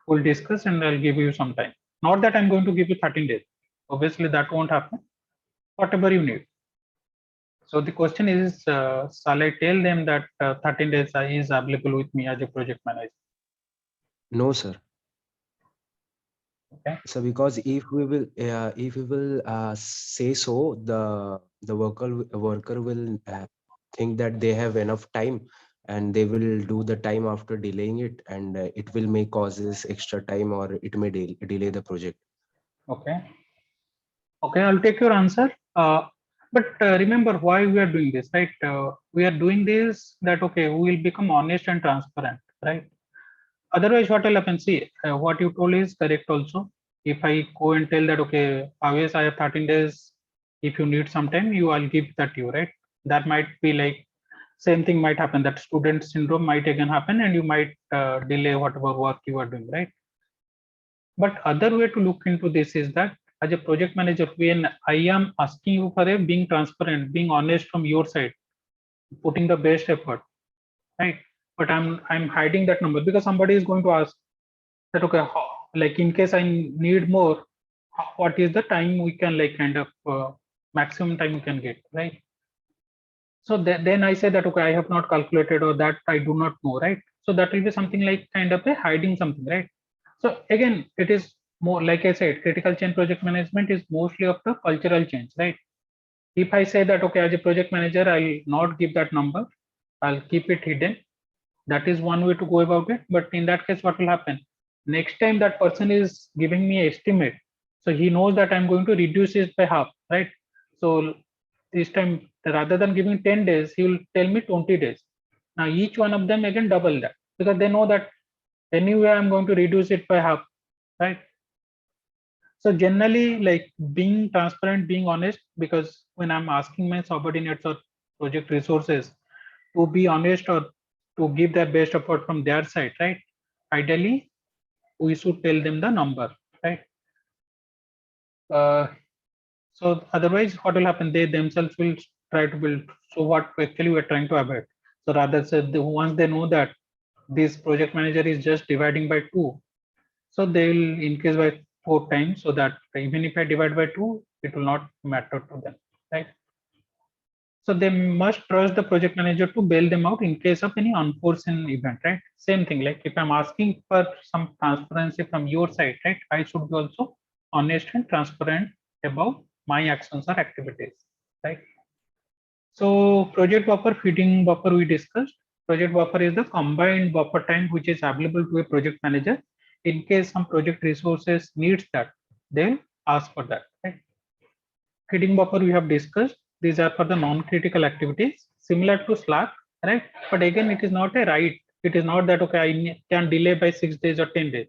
we'll discuss and I'll give you some time. Not that I'm going to give you 13 days. Obviously, that won't happen. Whatever you need. So the question is, shall I tell them that 13 days is available with me as a project manager? No, sir. Okay. So because if we will say so, the worker will think that they have enough time, and they will do the time after delaying it, and it will may causes extra time, or it may delay the project. Okay. Okay, I'll take your answer. But remember why we are doing this, right? We are doing this that, okay, we will become honest and transparent, right? Otherwise, what will happen? See, what you told is correct also. If I go and tell that, okay, always I have 13 days. If you need some time, I'll give that to you, right? That might be like same thing might happen. That student syndrome might again happen, and you might delay whatever work you are doing, right? But other way to look into this is that as a project manager, when I am asking you for a being transparent, being honest from your side, putting the best effort, right? But I'm hiding that number because somebody is going to ask that, okay, like in case I need more, what is the time we can like kind of maximum time we can get, right? So then I say that, okay, I have not calculated or that I do not know, right? So that will be something like kind of a hiding something, right? So again, it is more like I said, critical change project management is mostly of the cultural change, right? If I say that, okay, as a project manager, I'll not give that number, I'll keep it hidden. That is one way to go about it. But in that case, what will happen? Next time that person is giving me an estimate, so he knows that I'm going to reduce it by half, right? So this time, rather than giving 10 days, he will tell me 20 days. Now each one of them again double that because they know that anyway I'm going to reduce it by half, right? So generally, like being transparent, being honest, because when I'm asking my subordinates or project resources to be honest or to give their best effort from their side, right? Ideally, we should tell them the number, right? Uh, so otherwise, what will happen? They themselves will try to build. So what actually we're trying to avoid. So rather, once they know that this project manager is just dividing by 2, so they will increase by 4 times, so that even if I divide by 2, it will not matter to them, right? So they must trust the project manager to bail them out in case of any unforeseen event, right? Same thing, like if I'm asking for some transparency from your side, right, I should be also honest and transparent about my actions or activities, right? So project buffer, feeding buffer we discussed. Project buffer is the combined buffer time which is available to a project manager in case some project resources needs that, they'll ask for that, right? Feeding buffer we have discussed. These are for the non-critical activities, similar to Slack, right? But again, it is not a right. It is not that, okay, I can delay by 6 days or 10 days.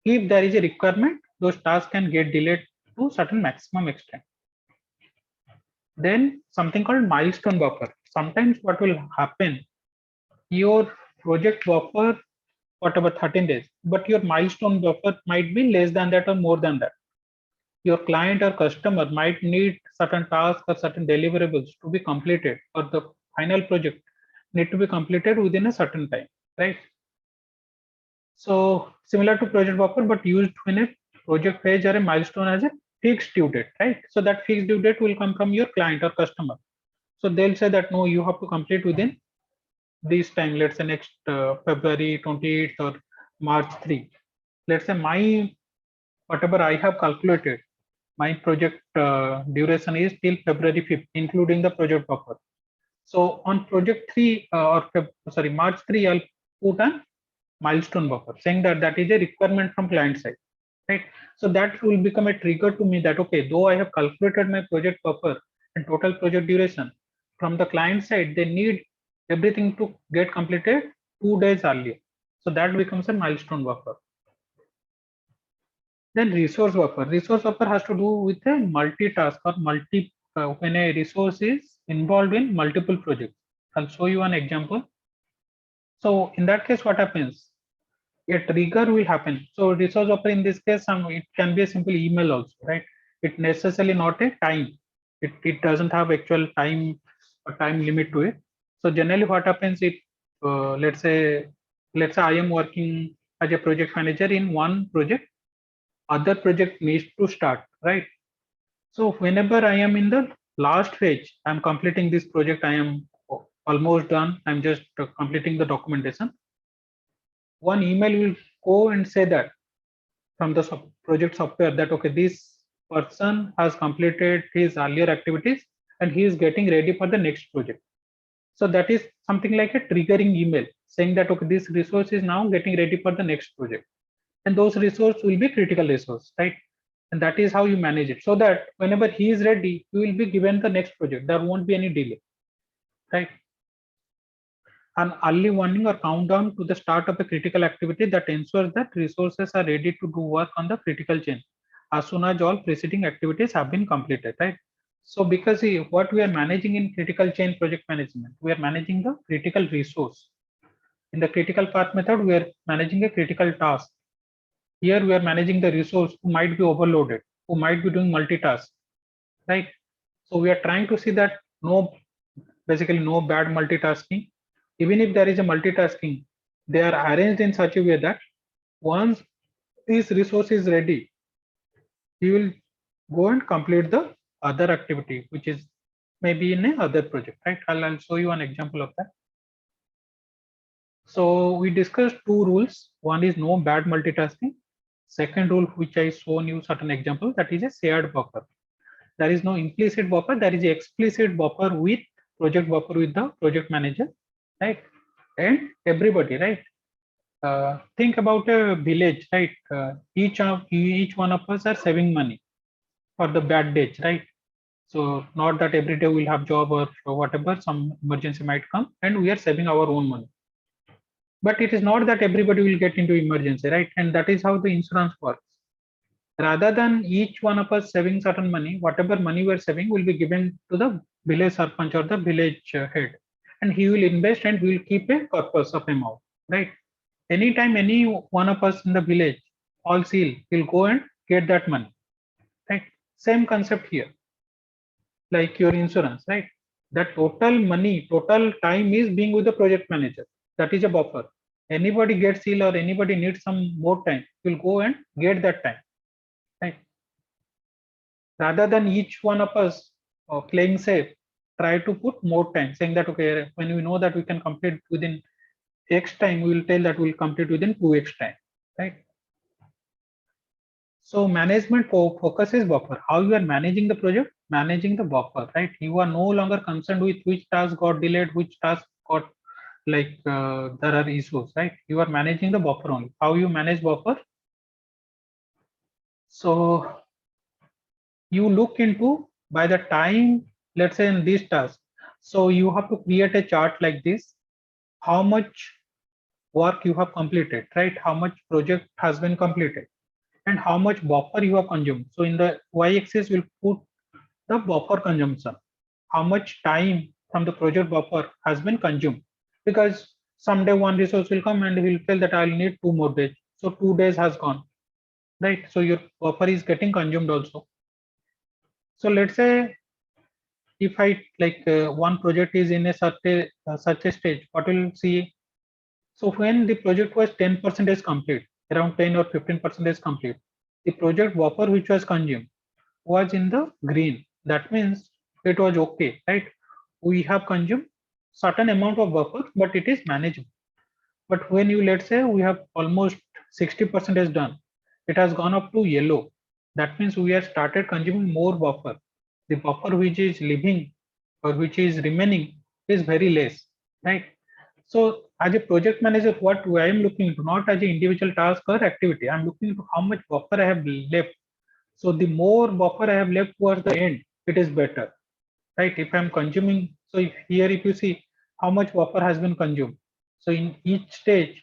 If there is a requirement, those tasks can get delayed to certain maximum extent. Then something called milestone buffer. sometimes what will happen, your project buffer, whatever 13 days, but your milestone buffer might be less than that or more than that. Your client or customer might need certain tasks or certain deliverables to be completed, or the final project need to be completed within a certain time, right? So similar to project buffer, but used when a project phase or a milestone as a fixed due date, right? So that fixed due date will come from your client or customer. So they'll say that no, you have to complete within this time. Let's say next February 28th or March 3. Let's say my whatever I have calculated, my project duration is till February 5th, including the project buffer. So on project 3 or March 3, I'll put a milestone buffer saying that that is a requirement from client side, right? So that will become a trigger to me that, okay, though I have calculated my project buffer and total project duration, from the client side, they need everything to get completed 2 days earlier. So that becomes a milestone buffer. Then resource buffer. Resource buffer has to do with a multitask or when a resource is involved in multiple projects. I'll show you an example. So in that case, what happens? A trigger will happen. So resource buffer in this case, it can be a simple email also, right? It necessarily not a time. It doesn't have actual time or time limit to it. So generally, what happens? Let's say I am working as a project manager in one project. Other project needs to start, right? So whenever I am in the last phase, I'm completing this project, I am almost done, I'm just completing the documentation. One email will go and say that from the project software that, okay, this person has completed his earlier activities and he is getting ready for the next project. So that is something like a triggering email saying that, okay, this resource is now getting ready for the next project. And those resources will be critical resource, right? And that is how you manage it, so that whenever he is ready, you will be given the next project. There won't be any delay, right? An early warning or countdown to the start of a critical activity that ensures that resources are ready to do work on the critical chain as soon as all preceding activities have been completed, right? So because what we are managing in critical chain project management, we are managing the critical resource. In the critical path method, we are managing a critical task. Here we are managing the resource who might be overloaded, who might be doing multitask, right? So we are trying to see that basically no bad multitasking. Even if there is a multitasking, they are arranged in such a way that once this resource is ready, he will go and complete the other activity, which is maybe in a other project, right? I'll show you an example of that. So we discussed two rules. One is no bad multitasking. Second rule, which I shown you certain example, that is a shared buffer. There is no implicit buffer, there is a explicit buffer with project buffer with the project manager, right? And everybody, right? Think about a village, right? Each one of us are saving money for the bad days, right? So not that every day we'll have job or whatever, some emergency might come, and we are saving our own money. But it is not that everybody will get into emergency, right? And that is how the insurance works. Rather than each one of us saving certain money, whatever money we're saving will be given to the village sarpanch or the village head, and he will invest and he will keep a corpus of amount, right? Anytime any one of us in the village falls ill, he'll go and get that money, right? Same concept here, like your insurance, right? The total money, total time is being with the project manager. That is a buffer. Anybody gets ill or anybody needs some more time, will go and get that time, right? Rather than each one of us playing safe, try to put more time, saying that, okay, when we know that we can complete within X time, we will tell that we'll complete within 2x time, right? So management focuses buffer. How you are managing the project? Managing the buffer, right? You are no longer concerned with which task got delayed, which task got there are issues, right? You are managing the buffer only. How you manage buffer? So you look into by the time, let's say in this task, so you have to create a chart like this, how much work you have completed, right? How much project has been completed and how much buffer you have consumed. So in the y-axis we'll put the buffer consumption, how much time from the project buffer has been consumed, because someday one resource will come and he will tell that I'll need 2 more days. So 2 days has gone, right? So your buffer is getting consumed also. So let's say if I one project is in a such a stage, what will see? So when the project was 10% complete, around 10 or 15% complete, the project buffer which was consumed was in the green. That means it was okay, right? We have consumed certain amount of buffer, but it is manageable. But when you, let's say we have almost 60% done, it has gone up to yellow. That means we have started consuming more buffer. The buffer which is living or which is remaining is very less, right? So as a project manager, what I am looking into, not as an individual task or activity, I'm looking into how much buffer I have left. So the more buffer I have left towards the end, it is better, right? If I'm consuming, so if here if you see how much buffer has been consumed, so in each stage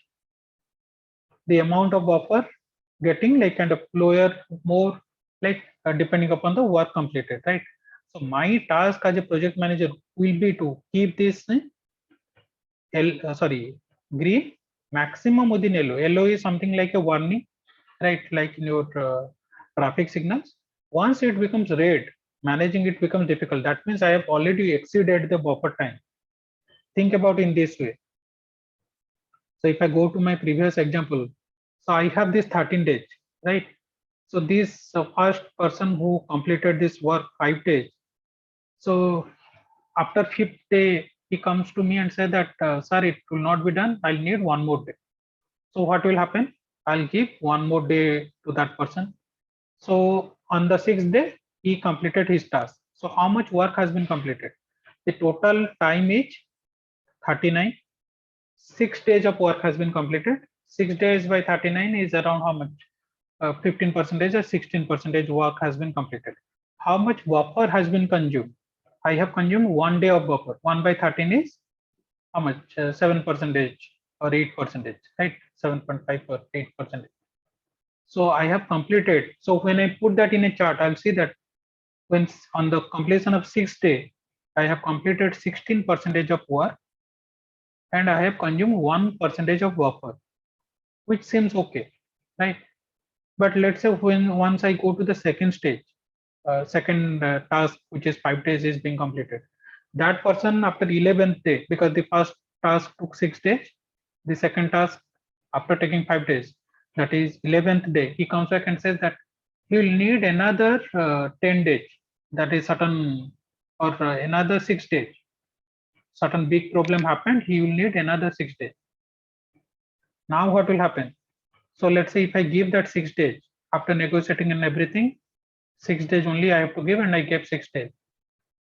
the amount of buffer getting kind of lower, more depending upon the work completed, right? So my task as a project manager will be to keep this green maximum within yellow. Yellow is something like a warning, right? Like in your traffic signals. Once it becomes red, managing it becomes difficult. That means I have already exceeded the buffer time. Think about in this way. So if I go to my previous example, so I have this 13 days, right? So this first person who completed this work 5 days. So after 5th day, he comes to me and said that, sir, it will not be done. I'll need 1 more day. So what will happen? I'll give 1 more day to that person. So on the 6th day, he completed his task. So how much work has been completed? The total time is 39. 6 days of work has been completed. 6 days by 39 is around how much? 15% or 16% work has been completed. How much buffer has been consumed? I have consumed 1 day of buffer. 1 by 13 is how much? 7% or 8%, right? 7.5 or 8%. So I have completed. So when I put that in a chart, I'll see that when on the completion of 6th day, I have completed 16% of work and I have consumed 1% of buffer, which seems okay, right? But let's say when once I go to the second stage, second task, which is 5 days, is being completed. That person after 11th day, because the first task took 6 days, the second task after taking 5 days, that is 11th day, he comes back and says that he will need another 10 days. That is certain, or another 6 days. Certain big problem happened. He will need another 6 days. Now what will happen? So let's say if I give that 6 days after negotiating and everything, 6 days only I have to give, and I gave 6 days.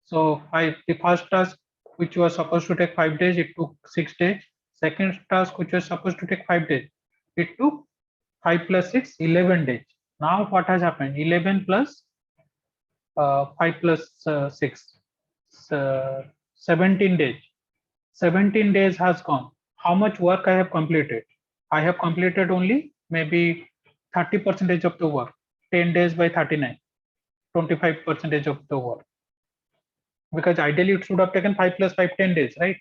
So the first task which was supposed to take 5 days, it took 6 days. Second task which was supposed to take 5 days, it took 5 plus 6, 11 days. Now what has happened? 11 plus 5 plus 6, 17 days. 17 days has gone. How much work I have completed? I have completed only maybe 30% of the work. 10 days by 39, 25% of the work. Because ideally it should have taken 5 plus 5, 10 days, right?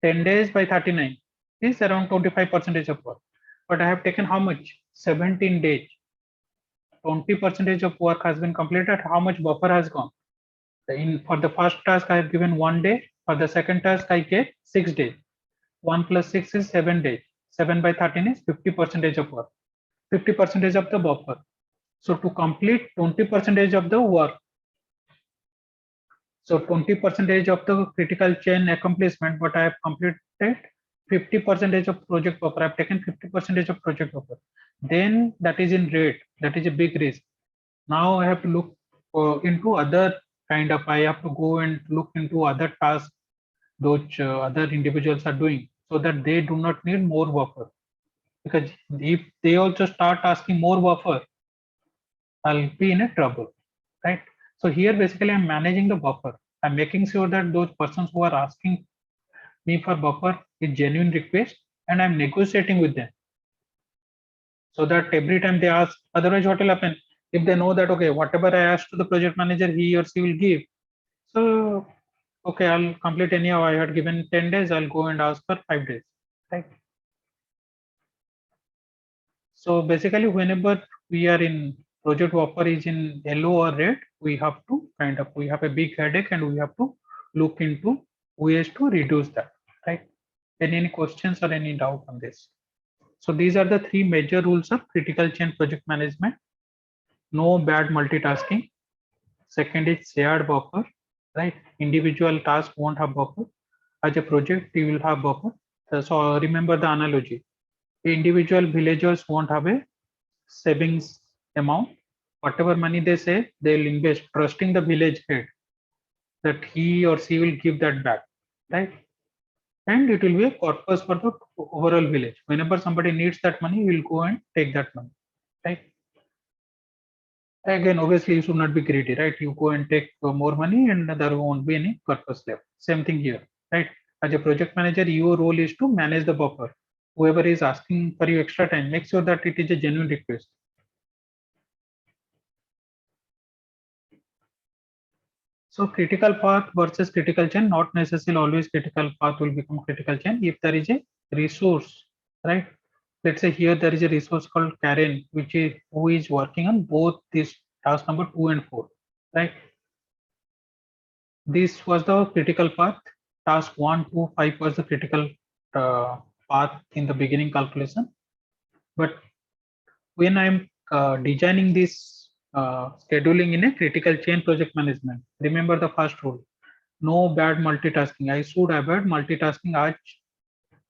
10 days by 39 is around 25% of work. But I have taken how much? 17 days. 20% of work has been completed. How much buffer has gone? For the first task, I have given 1 day. For the second task, I gave 6 days. 1 plus 6 is 7 days. 7 by 13 is 50% of work. 50% of the buffer. So to complete 20% of the work, so 20% of the critical chain accomplishment, but I have completed 50% of project buffer. I have taken 50% of project buffer. Then that is in red. That is a big risk. Now I have to look into other kind of, I have to go and look into other tasks those other individuals are doing, so that they do not need more buffer. Because if they also start asking more buffer, I'll be in a trouble, right? So here basically I'm managing the buffer. I'm making sure that those persons who are asking me for buffer is genuine request, and I'm negotiating with them. So that every time they ask, otherwise what will happen? If they know that, okay, whatever I ask to the project manager, he or she will give. So okay, I'll complete anyhow. I had given 10 days, I'll go and ask for 5 days, right? So basically, whenever we are in project offer is in yellow or red, we have to we have a big headache and we have to look into ways to reduce that, right? Any questions or any doubt on this? So these are the three major rules of critical chain project management. No bad multitasking. Second is shared buffer, right? Individual task won't have buffer. As a project, you will have buffer. So remember the analogy. Individual villagers won't have a savings amount. Whatever money they save, they'll invest, trusting the village head that he or she will give that back, right? And it will be a corpus for the overall village. Whenever somebody needs that money, we will go and take that money, right? Again, obviously, you should not be greedy, right? You go and take more money and there won't be any purpose left. Same thing here, right? As a project manager, your role is to manage the buffer. Whoever is asking for you extra time, make sure that it is a genuine request. So critical path versus critical chain, not necessarily always critical path will become critical chain. If there is a resource, right? Let's say here there is a resource called Karen, which is who is working on both this task number 2 and 4, right? This was the critical path. Task 1 to 5 was the critical path in the beginning calculation. But when I'm designing this scheduling in a critical chain project management, remember the first rule: no bad multitasking. I should avoid multitasking as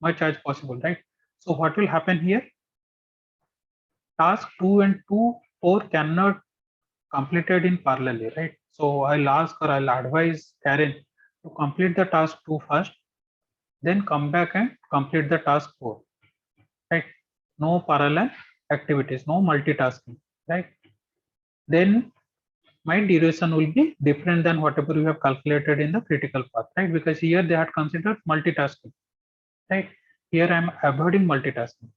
much as possible, right? So what will happen here? Task 2 and 4 cannot completed in parallelly, right? So I'll ask or I'll advise Karen to complete the task 2 first, then come back and complete the task 4, right? No parallel activities, no multitasking, right? Then my duration will be different than whatever you have calculated in the critical path, right? Because here they had considered multitasking, right? Here I'm avoiding multitasking.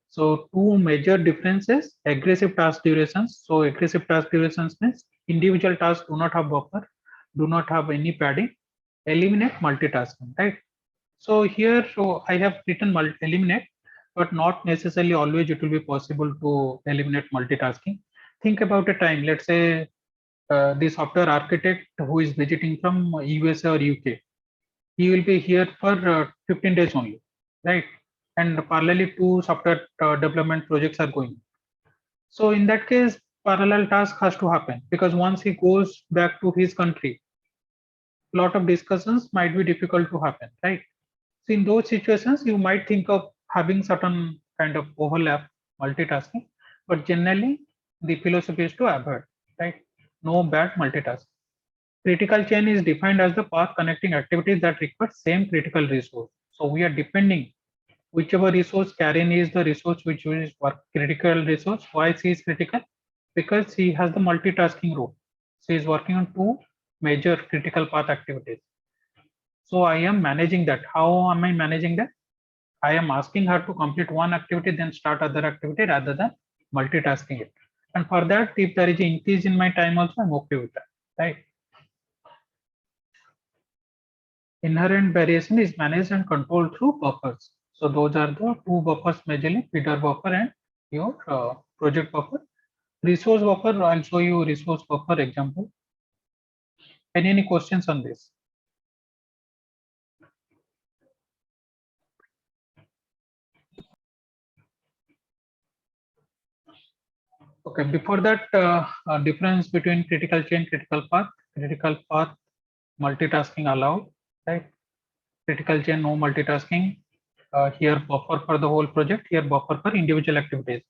So two major differences: aggressive task durations. So aggressive task durations means individual tasks do not have buffer, do not have any padding, eliminate multitasking, right? So here, so I have written eliminate, but not necessarily always it will be possible to eliminate multitasking. Think about a time, let's say the software architect who is visiting from USA or UK, he will be here for 15 days only, right? And parallelly two software development projects are going. So in that case, parallel task has to happen, because once he goes back to his country, a lot of discussions might be difficult to happen, right? So in those situations, you might think of having certain kind of overlap multitasking, but generally the philosophy is to avoid, right? No bad multitasking. Critical chain is defined as the path connecting activities that require same critical resource. So we are depending whichever resource. Karen is the resource which is critical resource. Why she is critical? Because she has the multitasking role. She is working on two major critical path activities. So I am managing that. How am I managing that? I am asking her to complete one activity, then start other activity rather than multitasking it. And for that, if there is an increase in my time also, I'm okay with that, right? Inherent variation is managed and controlled through buffers. So those are the two buffers majorly: feeder buffer and your project buffer. Resource buffer, I'll show you resource buffer example. Any questions on this? Okay, before that, difference between critical chain, critical path, multitasking allowed, right? Critical chain, no multitasking. Here buffer for the whole project, here buffer for individual activities.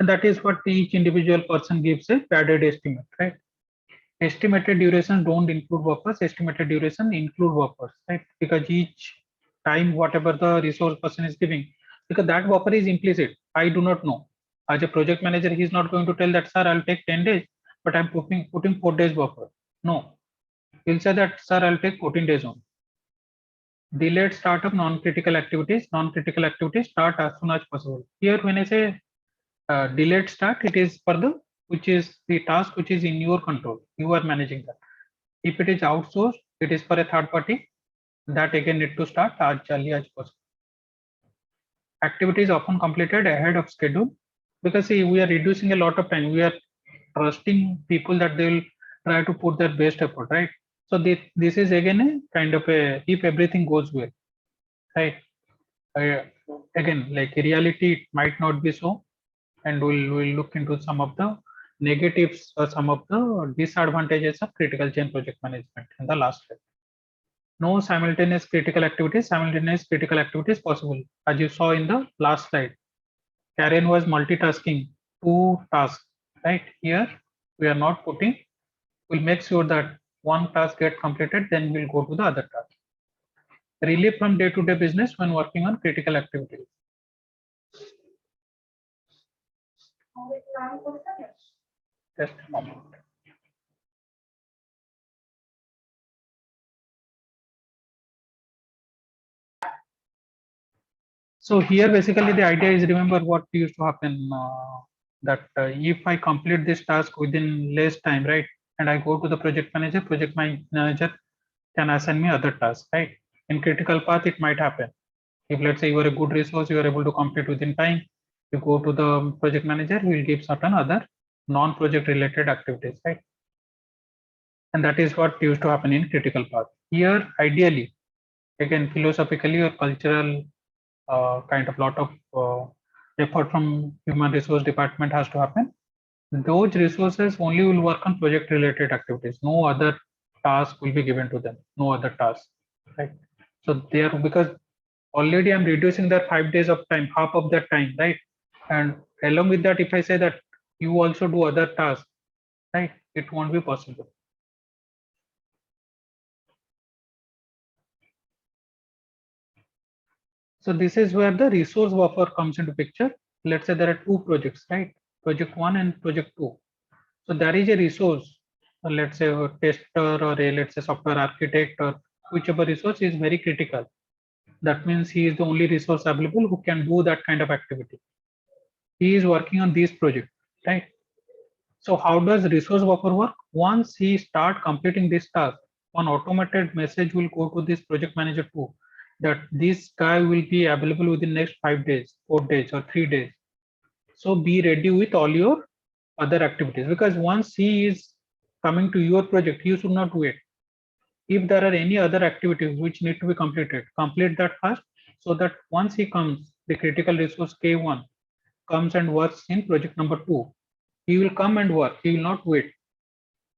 And that is what each individual person gives a padded estimate, right? Estimated duration don't include buffers, estimated duration include buffers, right? Because each time whatever the resource person is giving, because that buffer is implicit. I do not know. As a project manager, he is not going to tell that, sir, I'll take 10 days, but I'm putting 4 days buffer. No, he'll say that, sir, I'll take 14 days on. Delayed start of non-critical activities. Non-critical activities start as soon as possible. Here, when I say delayed start, it is for the which is the task which is in your control. You are managing that. If it is outsourced, it is for a third party, that again need to start as early as possible. Activity is often completed ahead of schedule because see, we are reducing a lot of time. We are trusting people that they will try to put their best effort, right? So this is again a kind of a, if everything goes well, right? Again, like reality, it might not be so, and we'll look into some of the negatives or some of the disadvantages of critical chain project management in the last slide. No simultaneous critical activities. Simultaneous critical activities possible, as you saw in the last slide. Karen was multitasking 2 tasks, right? Here we are not putting. We'll make sure that one task get completed, then we'll go to the other task. Relief from day-to-day business when working on critical activities. Just a moment. So here basically the idea is, remember what used to happen, that if I complete this task within less time, right, and I go to the project manager can assign me other tasks, right? In critical path, it might happen. If let's say you are a good resource, you are able to complete within time, you go to the project manager, he will give certain other non-project related activities, right? And that is what used to happen in critical path. Here, ideally, again, philosophically or cultural kind of lot of effort from human resource department has to happen. Those resources only will work on project related activities. No other task will be given to them. No other task, right? So they are, because already I'm reducing their 5 days of time, half of that time, right? And along with that, if I say that you also do other tasks, right, it won't be possible. So this is where the resource buffer comes into picture. Let's say there are 2 projects, right? Project 1 and project 2. So there is a resource, let's say a tester or a, let's say, software architect or whichever resource is very critical. That means he is the only resource available who can do that kind of activity. He is working on this project, right? So how does resource buffer work? Once he start completing this task, one automated message will go to this project manager too, that this guy will be available within next 5 days, 4 days or 3 days. So be ready with all your other activities, because once he is coming to your project, you should not wait. If there are any other activities which need to be completed, complete that first, so that once he comes, the critical resource K1 comes and works in project number 2, he will come and work, he will not wait,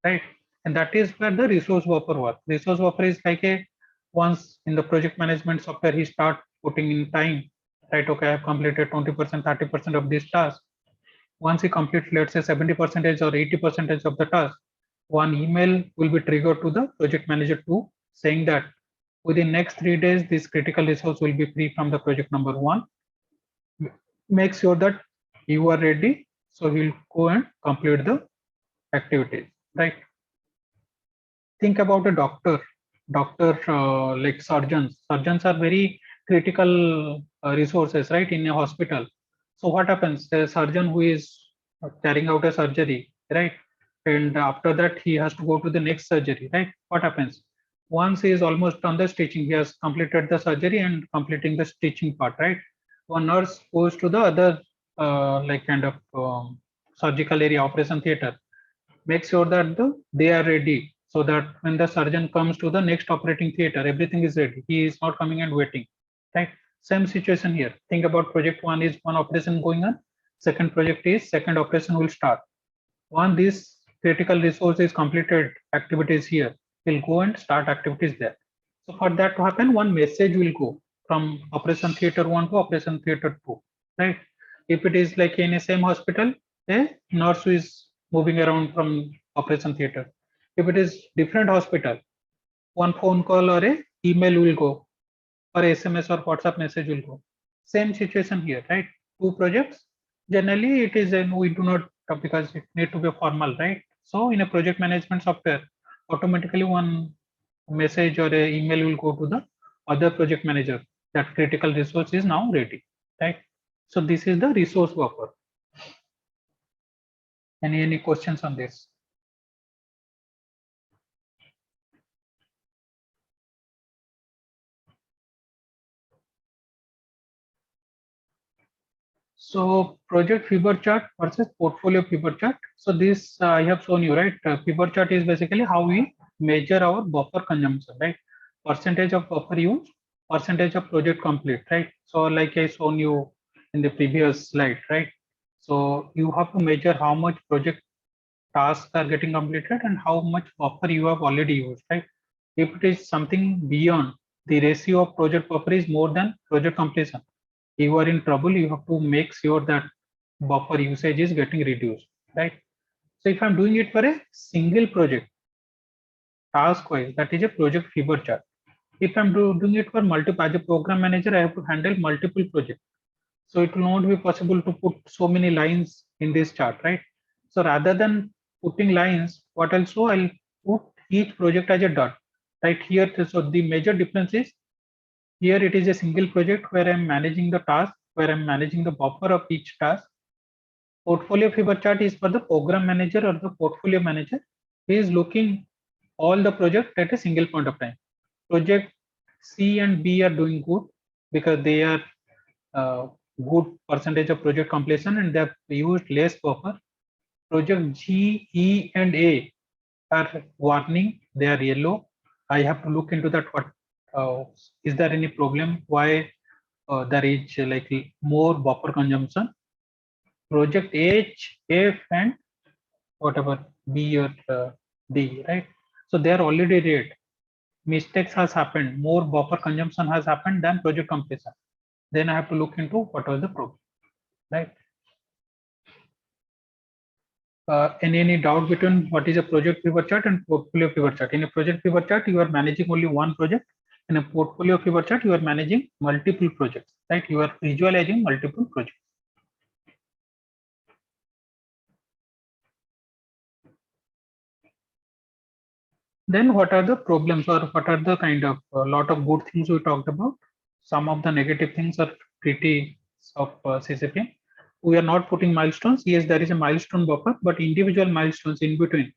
right? And that is where the resource buffer works. Resource buffer is like a, once in the project management software he start putting in time, right? Okay, I have completed 20%, 30% of this task. Once he completes, let's say 70% or 80% of the task, one email will be triggered to the project manager too, saying that within next 3 days, this critical resource will be free from the project number 1. Make sure that you are ready. So he'll go and complete the activities, right? Think about a doctor, like surgeons. Surgeons are very critical resources, right, in a hospital. So what happens? The surgeon who is carrying out a surgery, right, and after that he has to go to the next surgery, right? What happens? Once he is almost on the stitching, he has completed the surgery and completing the stitching part, right? One nurse goes to the other like kind of surgical area, operation theater, make sure that they are ready, so that when the surgeon comes to the next operating theater, everything is ready. He is not coming and waiting, right? Same situation here. Think about project 1 is one operation going on, second project is second operation will start. Once this critical resource is completed, activities here will go and start activities there. So for that to happen, one message will go from operation theater 1 to operation theater 2, right? If it is like in a same hospital, a nurse who is moving around from operation theater. If it is different hospital, one phone call or a email will go, or SMS or WhatsApp message will go. Same situation here, right? 2 projects. Generally, it is we do not, because it need to be formal, right? So in a project management software, automatically one message or a email will go to the other project manager that critical resource is now ready, right? So this is the resource buffer. Any questions on this? So project fever chart versus portfolio fever chart. So this I have shown you, right? Fever chart is basically how we measure our buffer consumption, right? Percentage of buffer use, percentage of project complete, right? So like I shown you in the previous slide, right? So you have to measure how much project tasks are getting completed and how much buffer you have already used, right? If it is something beyond, the ratio of project buffer is more than project completion, you are in trouble. You have to make sure that buffer usage is getting reduced, right? So if I'm doing it for a single project, task wise, that is a project fever chart. If I'm doing it for multiple, as a program manager, I have to handle multiple projects. So it will not be possible to put so many lines in this chart, right? So rather than putting lines, what I'll show, I'll put each project as a dot right here. So the major difference is here it is a single project where I'm managing the task, where I'm managing the buffer of each task. Portfolio fever chart is for the program manager or the portfolio manager. He is looking all the project at a single point of time. Project C and B are doing good because they are good percentage of project completion and they have used less buffer. Project G, E, and A are warning, they are yellow. I have to look into that. What is there any problem? Why there is like more buffer consumption? Project H, F, and whatever B or D, right? So they are already red. Mistakes has happened. More buffer consumption has happened than project completion. Then I have to look into what was the problem, right? Any doubt between what is a project fever chart and portfolio fever chart? In a project fever chart, you are managing only one project. In a portfolio fever chart, you are managing multiple projects, right? You are visualizing multiple projects. Then what are the problems or what are the kind of a lot of good things we talked about? Some of the negative things are pretty of CCPM. We are not putting milestones. Yes, there is a milestone buffer, but individual milestones in between.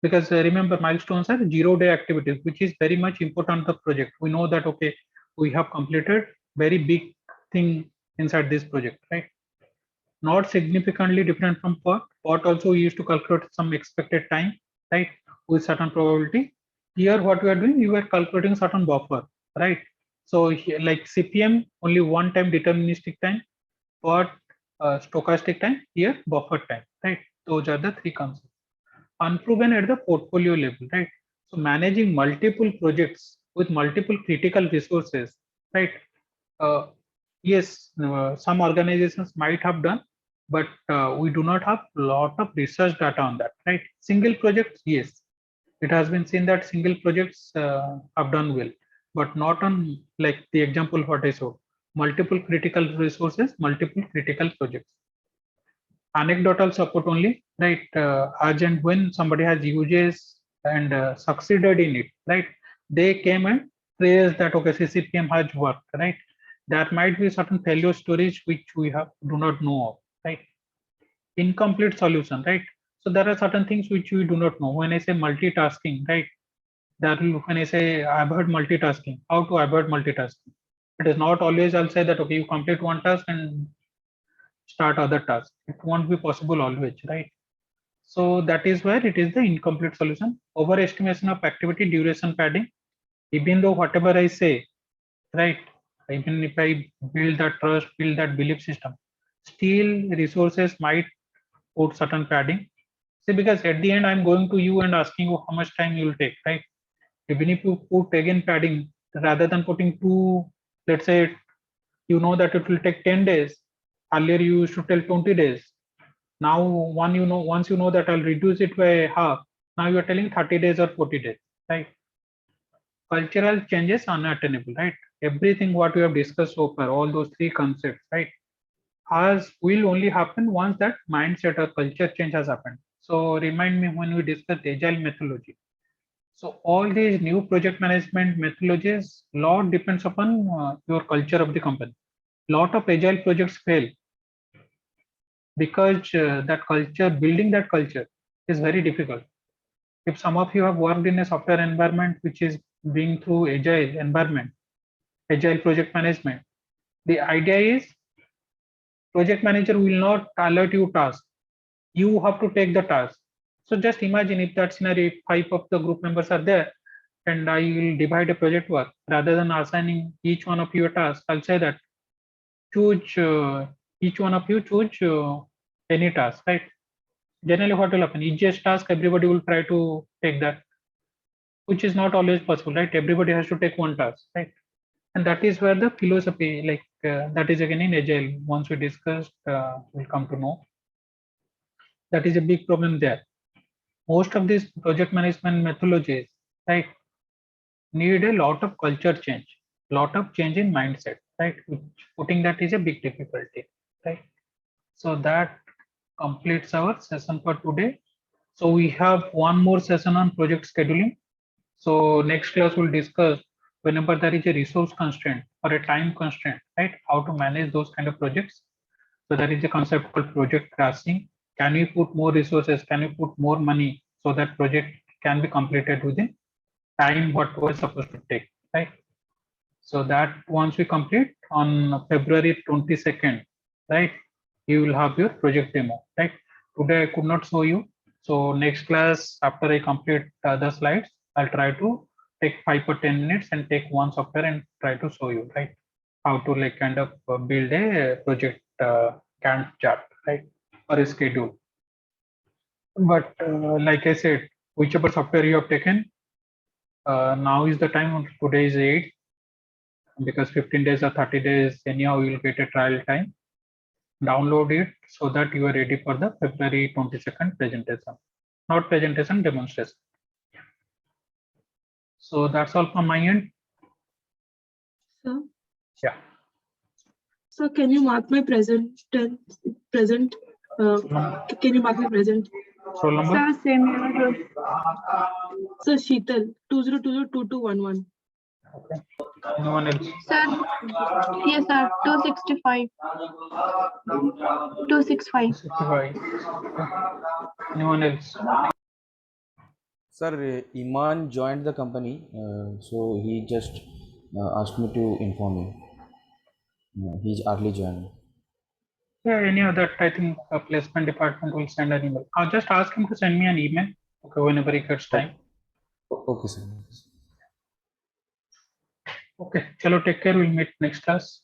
Because remember, milestones are 0-day activities, which is very much important to the project. We know that, okay, we have completed very big thing inside this project, right? Not significantly different from POT. POT also we used to calculate some expected time, right, with certain probability. Here, what we are doing, you are calculating certain buffer, right? So here, like CPM, only one time deterministic time, POT stochastic time, here buffer time, right? Those are the three concepts. Unproven at the portfolio level, right? So managing multiple projects with multiple critical resources, right? Yes, some organizations might have done, but we do not have a lot of research data on that, right? Single projects, yes, it has been seen that single projects have done well, but not on like the example what I showed, multiple critical resources, multiple critical projects. Anecdotal support only, right? As and when somebody has uses and succeeded in it, right? They came and praised that, okay, CCPM has worked, right? There might be certain failure stories which we have do not know of, right? Incomplete solution, right? So there are certain things which we do not know. When I say multitasking, right? That when I say avoid multitasking, how to avoid multitasking? It is not always I'll say that, okay, you complete one task and start other tasks. It won't be possible always, right? So that is where it is the incomplete solution. Overestimation of activity duration padding. Even though whatever I say, right, even if I build that trust, build that belief system, still resources might put certain padding. See, because at the end I'm going to you and asking you how much time you will take, right? Even if you put again padding, rather than putting two, let's say you know that it will take 10 days. Earlier you used to tell 20 days. Now once you know that I'll reduce it by half, now you're telling 30 days or 40 days, right? Cultural changes unattainable, right? Everything what we have discussed so far, all those three concepts, right, has will only happen once that mindset or culture change has happened. So remind me when we discussed agile methodology. So all these new project management methodologies, lot depends upon your culture of the company. Lot of agile projects fail because that culture, building that culture is very difficult. If some of you have worked in a software environment which is being through agile environment, agile project management, the idea is project manager will not alert you task. You have to take the task. So just imagine if that scenario, if 5 of the group members are there and I will divide a project work rather than assigning each one of you a task, I'll say that choose each one of you choose any task, right? Generally what will happen, easiest task everybody will try to take that, which is not always possible, right? Everybody has to take one task, right? And that is where the philosophy, like that is again in agile, once we discussed, we'll come to know that is a big problem there. Most of these project management methodologies, right, need a lot of culture change, lot of change in mindset, right? Putting that is a big difficulty, right? So that completes our session for today. So we have one more session on project scheduling. So next class we'll discuss whenever there is a resource constraint or a time constraint, right? How to manage those kind of projects. So there is a concept called project crashing. Can we put more resources? Can we put more money so that project can be completed within time what was supposed to take, right? So that once we complete on February 22nd, right, you will have your project demo, right? Today I could not show you. So next class, after I complete the slides, I'll try to take 5 or 10 minutes and take one software and try to show you, right? How to like kind of build a project Gantt chart, right? Or a schedule. But like I said, whichever software you have taken, now is the time. Today is 8, because 15 days or 30 days anyhow you will get a trial time. Download it so that you are ready for the February 22nd presentation, not presentation, demonstration. So that's all from my end. Sir, Yeah. so can you mark my present tense? Can you mark my present? Roll number. Sir, same here. Sir, Sheetal, 20202211. Okay. Anyone else? Sir, yes, sir. 265. 265. 65. Anyone else? Sir, Iman joined the company, so he just asked me to inform you. He's early joined. Yeah, any of that, I think placement department will send an email. I'll just ask him to send me an email, okay, whenever he gets time. Okay, sir. Okay, chalo, take care. We'll meet next class.